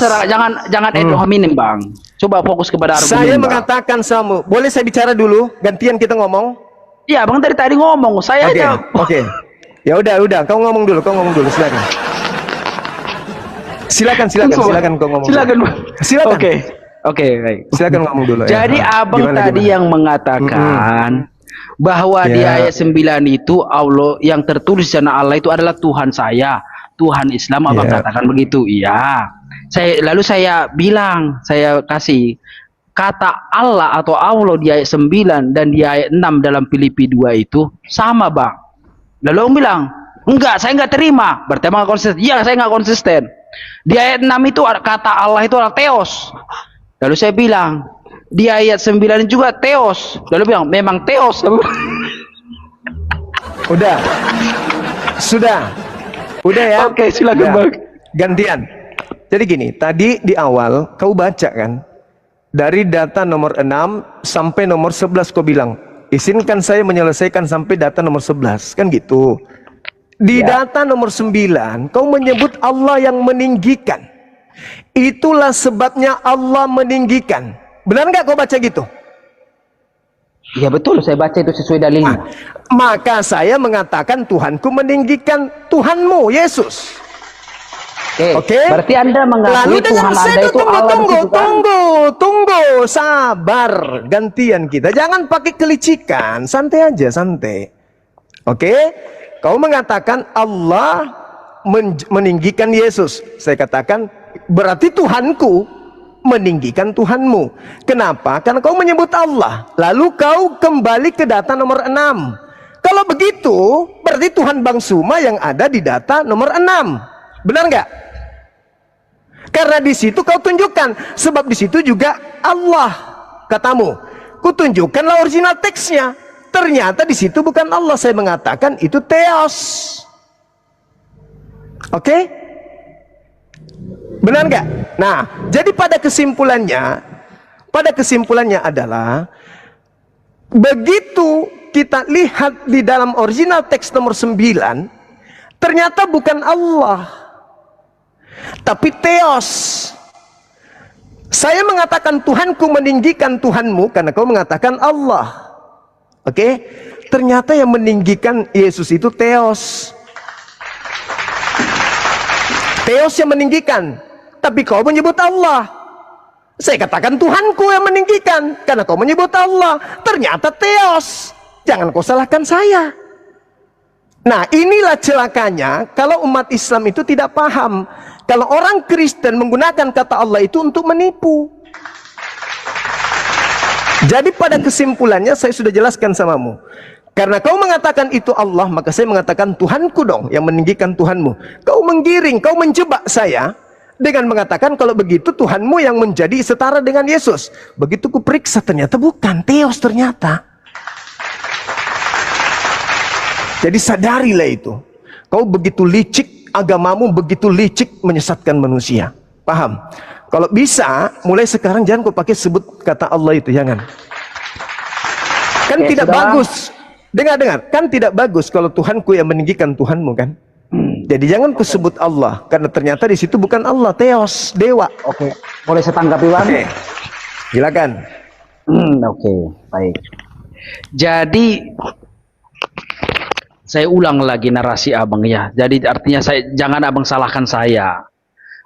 jangan ad hominem, Bang. Coba fokus kepada argumen. Saya Bang. mengatakan sama, boleh saya bicara dulu? Gantian kita ngomong. Iya, Bang tadi ngomong. Saya Oke, aja. oke. Ya udah, kau ngomong dulu, silakan. Silakan kau ngomong. Silakan, dulu. Bang. Silakan. Oke, baik. Silakan ngomong dulu. Jadi abang Gimana, tadi gimana? yang mengatakan bahwa di Ya. ayat 9 itu Allah yang tertulis di sana Allah itu adalah Tuhan saya, Tuhan Islam. Abang Ya. katakan begitu. Iya. Lalu saya bilang, saya kasih kata Allah atau Allah di ayat 9 dan di ayat 6 dalam Filipi 2 itu sama, Bang. Lalu orang bilang, enggak, saya enggak terima. Berarti emang konsisten. Iya, saya enggak konsisten. Di ayat 6 itu kata Allah itu adalah teos. Lalu saya bilang, di ayat 9 juga teos. Lalu bilang, memang teos. Udah. Sudah. Udah ya. Oke, silakan, Udah. Bang. Gantian. Jadi gini, tadi di awal kau baca kan, dari data nomor 6 sampai nomor 11 kau bilang, izinkan saya menyelesaikan sampai data nomor 11, kan gitu. Di data nomor 9 kau menyebut Allah yang meninggikan. Itulah sebabnya Allah meninggikan. Benar nggak kau baca gitu? Ya betul, saya baca itu sesuai dalilnya. Maka saya mengatakan Tuhanku meninggikan Tuhanmu Yesus. Oke. Berarti Anda mengakui Tuhan Anda itu Allah di situ, kan? tunggu, sabar. Gantian kita. Jangan pakai kelicikan, santai aja, santai. Oke? Kau mengatakan Allah meninggikan Yesus. Saya katakan berarti Tuhanku meninggikan Tuhanmu. Kenapa? Karena kau menyebut Allah. Lalu kau kembali ke data nomor 6. Kalau begitu, berarti Tuhan Bang Suma yang ada di data nomor 6. Benar nggak? Karena di situ kau tunjukkan, sebab di situ juga Allah katamu. Kutunjukkanlah original teksnya. Ternyata di situ bukan Allah. Saya mengatakan itu teos. Oke? Benar nggak? Nah, jadi pada kesimpulannya adalah begitu kita lihat di dalam original teks nomor 9, ternyata bukan Allah, tapi teos. Saya mengatakan Tuhanku meninggikan Tuhanmu karena kau mengatakan Allah. Oke? Ternyata yang meninggikan Yesus itu teos. Teos yang meninggikan. Tapi kau menyebut Allah. Saya katakan Tuhanku yang meninggikan karena kau menyebut Allah. Ternyata teos. Jangan kau salahkan saya. Nah, inilah celakanya kalau umat Islam itu tidak paham. Kalau orang Kristen menggunakan kata Allah itu untuk menipu. Jadi pada kesimpulannya saya sudah jelaskan samamu. Karena kau mengatakan itu Allah, maka saya mengatakan Tuhanku dong yang meninggikan Tuhanmu. Kau menggiring, kau menjebak saya dengan mengatakan kalau begitu Tuhanmu yang menjadi setara dengan Yesus. Begitu ku periksa ternyata bukan, teos ternyata. Jadi sadarilah itu. Kau begitu licik, agamamu begitu licik menyesatkan manusia. Paham? Kalau bisa, mulai sekarang jangan kau pakai sebut kata Allah itu, jangan. Kan Oke, tidak sudah. bagus. Dengar, kan tidak bagus kalau Tuhanku yang meninggikan Tuhanmu kan. Jadi jangan kau sebut Allah, karena ternyata di situ bukan Allah, teos, dewa. Oke, boleh saya tanggapi, Bang? Oke, silakan. Oke, baik. Jadi saya ulang lagi narasi abang ya. Jadi artinya jangan abang salahkan saya.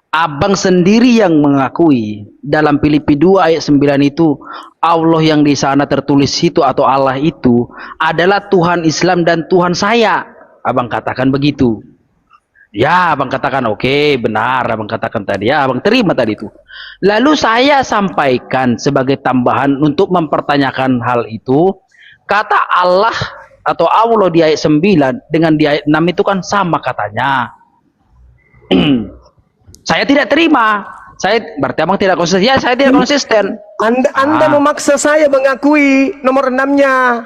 Abang sendiri yang mengakui dalam Filipi 2 ayat 9 itu Allah yang di sana tertulis itu atau Allah itu adalah Tuhan Islam dan Tuhan saya. Abang katakan begitu. Ya, abang katakan oke, benar. Abang katakan tadi, ya, abang terima tadi itu. Lalu saya sampaikan sebagai tambahan untuk mempertanyakan hal itu, kata Allah atau Allah di ayat 9 dengan di ayat 6 itu kan sama katanya. Saya tidak terima. Berarti abang tidak konsisten. Ya, saya tidak konsisten. Anda memaksa saya mengakui nomor 6-nya.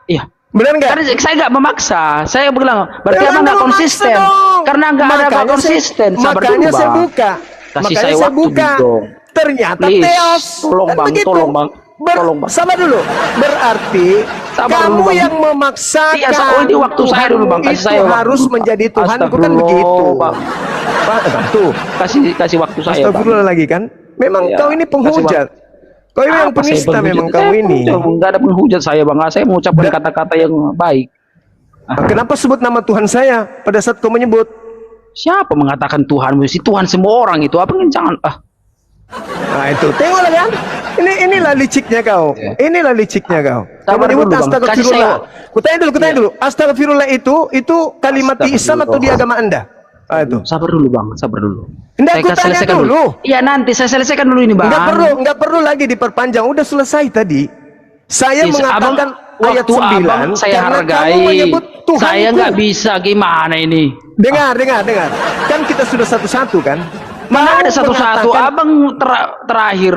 Iya. Benar nggak? Karena saya nggak memaksa. Saya bilang berarti Jangan abang nggak memaksa konsisten. dong. Karena nggak ada abang konsisten. Sabar Makanya dulu, saya Bang. buka. Kasih Makanya saya saya waktu buka. dong. Ternyata Please. teos. Tolong, Kan Bang. begitu. Tolong, Bang. Tolong, Bang. Sabar dulu. Berarti Sabar kamu dulu, Bang. yang memaksakan. Iya, ini waktu saya dulu, Bang. Kasih itu saya waktu. harus menjadi Tuhan, bukan Astagfirullah, begitu. Bang. Tuh. Kasih waktu saya, Bang. Astagfirullah lagi kan? Memang Iya. kau ini Kasih penghujat. Kau ini yang Apa saya penista penghujat? memang kau Saya ini. Enggak ada penghujat saya, Bang. Saya mengucapkan kata-kata yang baik. Kenapa sebut nama Tuhan saya pada saat kau menyebut? Siapa mengatakan Tuhan? Si Tuhan semua orang itu. Apa jangan Nah itu, tengoklah kan? Inilah liciknya kau. Inilah liciknya kau. Kau Sabar menyebut dulu, Bang. Kasih astagfirullah. saya- Kutanya dulu. Astagfirullah itu kalimat di Islam atau di agama Anda? Itu. Sabar dulu, Bang. Sabar dulu. Hendak Saya ku tanya selesaikan dulu. Iya, nanti saya selesaikan dulu ini, Bang. Enggak perlu lagi diperpanjang. Udah selesai tadi. Saya Yes, mengatakan ayat waktu 9 abang saya karena hargai. kamu menyebut Tuhanku. Saya nggak bisa gimana ini. Dengar. Kan kita sudah satu-satu kan? Mana ada Mau satu-satu, mengatakan- abang terakhir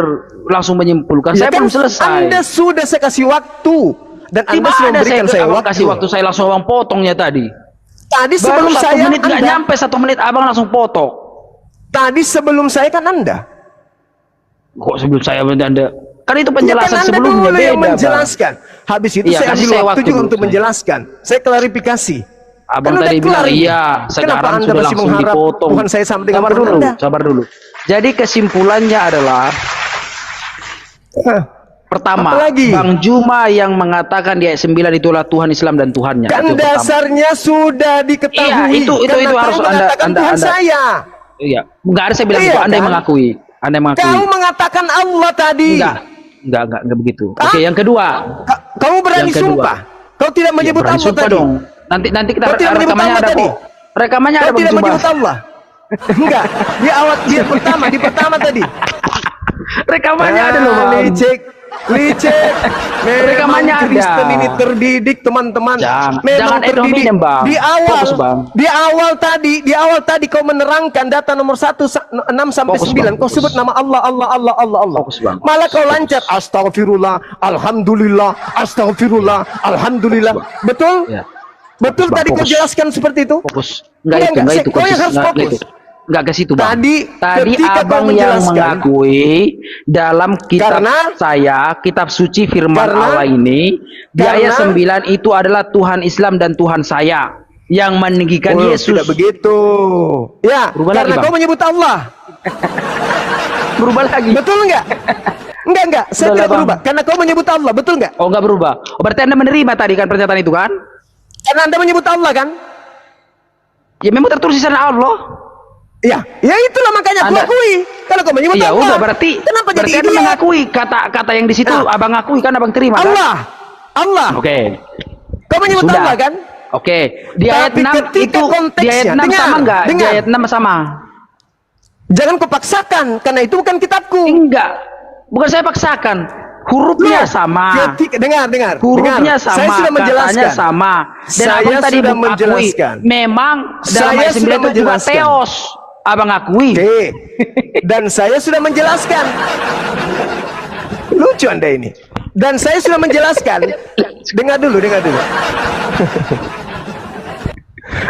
langsung menyimpulkan. Ya Saya kan belum selesai. Anda sudah saya kasih waktu dan Di Anda sudah mana memberikan saya abang waktu. kasih waktu saya langsung abang potongnya tadi. Tadi Baru sebelum 1 saya menit nggak Anda, nyampe 1 menit abang langsung potong. tadi sebelum saya kan Anda. Kok sebelum saya Anda? Kan itu Ya penjelasan kan Anda sebelumnya dulu beda, yang Bang. menjelaskan. Habis itu Iya, saya kasih ambil saya waktu waktu juga dulu, untuk saya. menjelaskan. Saya klarifikasi. Abang Kan tadi udah bilang kelar ini. iya, Kenapa sekarang Anda sudah masih langsung mengharap dipotong. Tuhan saya sama dengan Sabar Tuhan dulu, Anda? sabar dulu. Jadi kesimpulannya adalah Hah, pertama, Apalagi? Bang Juma yang mengatakan di ayat 9 itulah Tuhan Islam dan Tuhannya. kan Itu pertama. dasarnya sudah diketahui. Iya, itu karena harus kau Anda- mengatakan Anda- Tuhan Anda- saya. Iya, enggak ada saya bilang Iya, itu. Anda yang kan? mengakui. Anda yang mengakui. Kau mengatakan Allah tadi. Enggak begitu. Hah? Oke, yang kedua. Kamu berani Yang kedua. sumpah. Kau tidak menyebut Ya, berani Allah sumpah tadi. dong. Nanti kita Kau tidak menyebut rekamannya Allah ada tadi. kok. Rekamannya ada Kau Bang tidak Juma. menyebut Allah. Enggak. Dia pertama di pertama tadi. Rekamannya ada loh, Bang. Licik. Rekamannya Memang ada. Kristen ini terdidik teman-teman. Jangan Memang ad hominem, Bang. Di awal, Fokus, Bang. di awal tadi kau menerangkan data nomor 6 sampai Fokus, 9. Bang, Kau fokus. sebut nama Allah. Fokus, Bang. Malah kau lancar astagfirullah, alhamdulillah, astagfirullah, alhamdulillah. Betul? Ya. Betul Fokus, Bang, tadi kau fokus. jelaskan seperti itu? Fokus. Enggak, Enggak itu kau yang harus Enggak fokus. itu. Enggak ke situ, Bang. Tadi ketika abang kau yang menjelaskan- mengakui dalam kitab Karena- saya, kitab suci firman Karena- Allah ini, di karena- ayat 9 itu adalah Tuhan Islam dan Tuhan saya yang meninggikan Oh, Yesus. tidak begitu. Ya, Berubah karena lagi, kau Bang. menyebut Allah. Berubah lagi. Betul enggak? Enggak. Saya Udahlah, tidak Bang. berubah. Karena kau menyebut Allah, betul enggak? Oh, enggak berubah. Oh, berarti Anda menerima tadi kan pernyataan itu kan? Karena Anda menyebut Allah kan? Ya memang tertulis di sana Allah. Ya itulah makanya aku Anda- akui. Kalau kau menyebut Ya Allah. udah berarti Kenapa jadi Anda idiot? mengakui kata-kata yang di situ Nah. abang akui kan abang terima kan? Allah. Oke. Kau menyebut Sudah. Allah kan? Oke, di ayat Tapi 6 ketika itu di konteksnya, ayat 6 dengar, sama enggak? Di dengar. ayat 6 sama. Jangan kau paksakan karena itu bukan kitabku. Enggak. Bukan saya paksakan. Hurufnya Loh, sama. dengar. Hurufnya dengar. sama, Saya sudah katanya menjelaskan. sama. Dan Saya abang tadi sudah akui, menjelaskan. memang dalam Saya ayat 9 sudah itu juga menjelaskan. teos. Abang akui. Oke. Dan saya sudah menjelaskan. Lucu Anda ini. Dan saya sudah menjelaskan. Dengar dulu.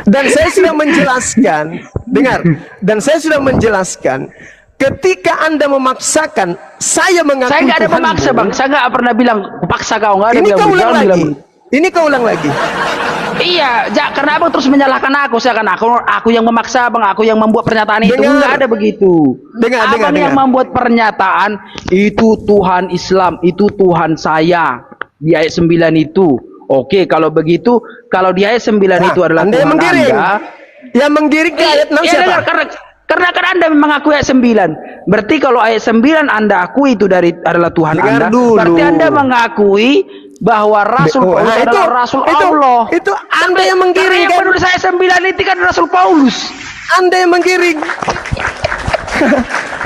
Dan saya sudah menjelaskan. Dengar. Dan saya sudah menjelaskan. Ketika Anda memaksakan saya mengakui Saya nggak ada Tuhanmu, memaksa bang. Saya nggak pernah bilang paksa kau, nggak ada Ini bilang kau begitu. ulang Jangan lagi. bilang begitu. Ini kau ulang lagi. Iya, karena abang terus menyalahkan aku. Seakan aku yang memaksa abang, aku yang membuat pernyataan itu. Dengar. Nggak ada begitu. Abang yang membuat pernyataan itu Tuhan Islam, itu Tuhan saya di ayat 9 itu. Oke, kalau begitu, kalau di ayat 9 itu adalah Anda yang Tuhan menggiring. Anda. Yang menggiring ke ayat 6 Ya, siapa? dengar, Karena kan Anda mengakui ayat 9. Berarti kalau ayat 9 Anda akui itu adalah Tuhan Dengar Anda, dulu. berarti Anda mengakui bahwa Rasul Paulus adalah Rasul Allah. Itu Anda yang menggiring Karena yang kan? menulis ayat 9 itu kan Rasul Paulus. Anda yang menggiring.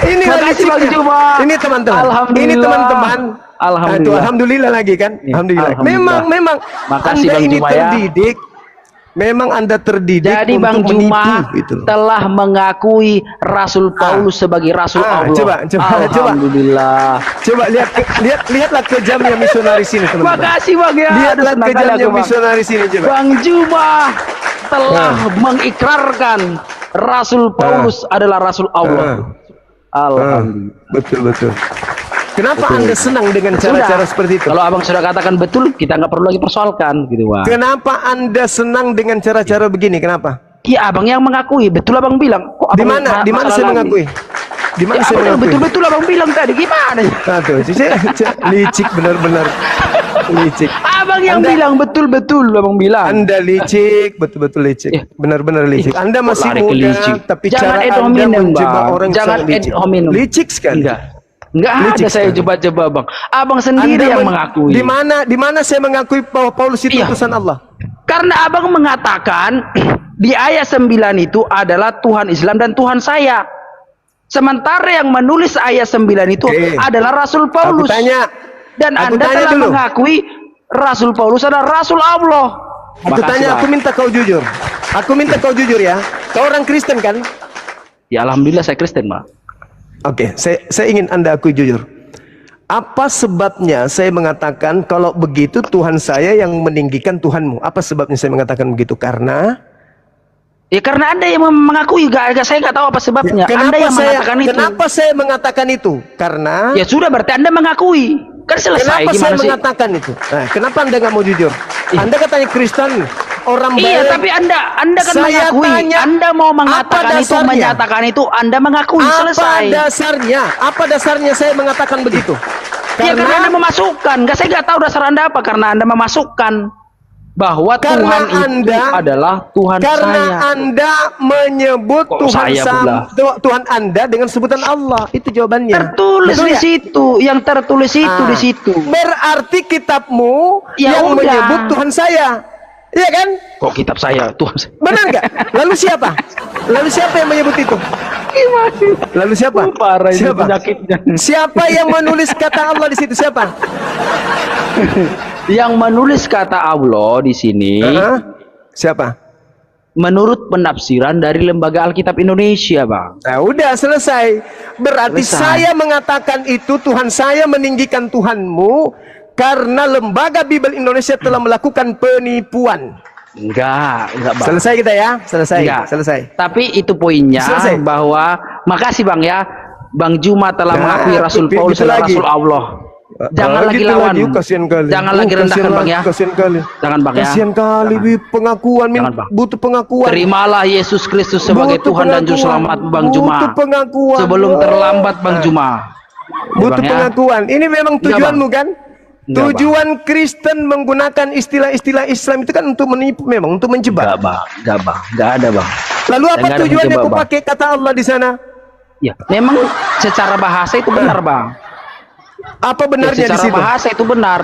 Ini Makasih Bang Juma. Ini teman-teman. Alhamdulillah. Ini teman-teman. Alhamdulillah. Itu alhamdulillah lagi kan? Ya, Alhamdulillah. alhamdulillah. Memang Makasih Anda Bang ini Juma ya. terdidik. Memang Anda terdidik Jadi untuk Bang menipu Juma gitu. telah mengakui Rasul Paulus sebagai Rasul Allah. Coba. Alhamdulillah. Coba lihatlah kejamnya misionaris ini teman-teman. Makasih Bang ya. Lihatlah Aduh, senang kali kejamnya aku, Bang. misionaris ini coba. Bang Juma telah mengikrarkan Rasul Paulus adalah Rasul Allah. Alhamdulillah. Betul. Kenapa Anda senang dengan cara-cara seperti itu? Kalau abang sudah katakan betul, kita nggak perlu lagi persoalkan, gitu Bang. Kenapa Anda senang dengan cara-cara begini? Kenapa? Iya, abang yang mengakui. Betul abang bilang. Kok Di abang mana? Di mana saya mengakui? Di mana saya mengakui? Betul-betul abang bilang tadi. Gimana ya? Tuh, licik benar-benar. Licik. Abang yang bilang betul-betul abang bilang. Anda licik, betul-betul licik. Benar-benar licik. Anda masih lari ke licik. muda, tapi Jangan cara ad Anda hominem, menjebak Bang. orang Jangan sangat licik. ad hominem. Licik sekali. Enggak Licik ada saya sekali. jebak-jebak bang. Abang sendiri yang mengakui. Di mana saya mengakui bahwa Paulus itu Iya. utusan Allah? Karena abang mengatakan di ayat 9 itu adalah Tuhan Islam dan Tuhan saya. Sementara yang menulis ayat 9 itu adalah Rasul Paulus. Aku tanya. Dan Aku Anda tanya telah dulu. mengakui Rasul Paulus adalah Rasul Allah. Aku tanya, aku minta kau jujur. Aku minta kau jujur ya. Kau orang Kristen kan? Ya alhamdulillah saya Kristen, Bang. Oke, saya ingin Anda akui jujur. Apa sebabnya saya mengatakan kalau begitu Tuhan saya yang meninggikan Tuhanmu? Apa sebabnya saya mengatakan begitu? Karena Ya karena Anda yang mengakui, saya nggak tahu apa sebabnya. Anda yang mengatakan itu. Kenapa saya mengatakan itu? Karena Ya sudah berarti Anda mengakui. Kan selesai. kenapa Gimana saya sih? mengatakan itu? Nah, kenapa Anda nggak mau jujur? Anda katanya Kristen, orang baik. Iya, tapi Anda kan Saya mengakui. tanya, Anda mau mengatakan apa itu, dasarnya? menyatakan itu, Anda mengakui. Selesai. Apa dasarnya saya mengatakan begitu? Ya karena Anda memasukkan. Saya nggak tahu dasar Anda apa. Karena Anda memasukkan bahwa Karena Tuhan itu adalah Tuhan karena saya. Anda menyebut Kok saya pula? Tuhan Anda dengan sebutan Allah. Itu jawabannya. Tertulis Betul di ya? situ. Yang tertulis itu di situ. Berarti kitabmu Ya yang udah. menyebut Tuhan saya. Iya kan? Kok kitab saya Tuhan saya? Benar nggak? Lalu siapa? Lalu siapa yang menyebut itu? Lalu siapa? Parah ini Siapa? penyakitnya. Siapa yang menulis kata Allah di situ? Siapa? Yang menulis kata Allah di sini Siapa? menurut penafsiran dari Lembaga Alkitab Indonesia, Bang. Nah, udah selesai. Berarti Selesai. saya mengatakan itu Tuhan saya meninggikan Tuhanmu karena Lembaga Bible Indonesia telah melakukan penipuan. Enggak, Bang. Selesai kita ya? Selesai. Enggak. Selesai. Tapi itu poinnya Selesai. bahwa makasih Bang ya. Bang Juma telah Nah, mengakui Rasul gitu Paulus adalah lagi. Rasul Allah. Jangan lagi gitu lawan. kasihan kali. Jangan lagi rendahkan Bang ya. Kasihan kali. Jangan Bang ya. Kasihan kali, pengakuan, Jangan, Bang. butuh pengakuan. Terimalah Yesus Kristus sebagai Butuh Tuhan dan Juru pengakuan. Selamat Bang Juma. Butuh pengakuan. Sebelum terlambat Bang Juma. Butuh Bang, ya. pengakuan. Ini memang Enggak, tujuanmu Bang. kan? Enggak, Tujuan Kristen menggunakan istilah-istilah Islam itu kan untuk menipu, memang untuk menjebak. Enggak Bang. Enggak ada Bang. Lalu apa Enggak ada tujuannya menjebak, aku Bang. pakai kata Allah di sana? Ya, memang secara bahasa itu benar, Bang. Apa Ya, benarnya di secara situ? bahasa itu benar.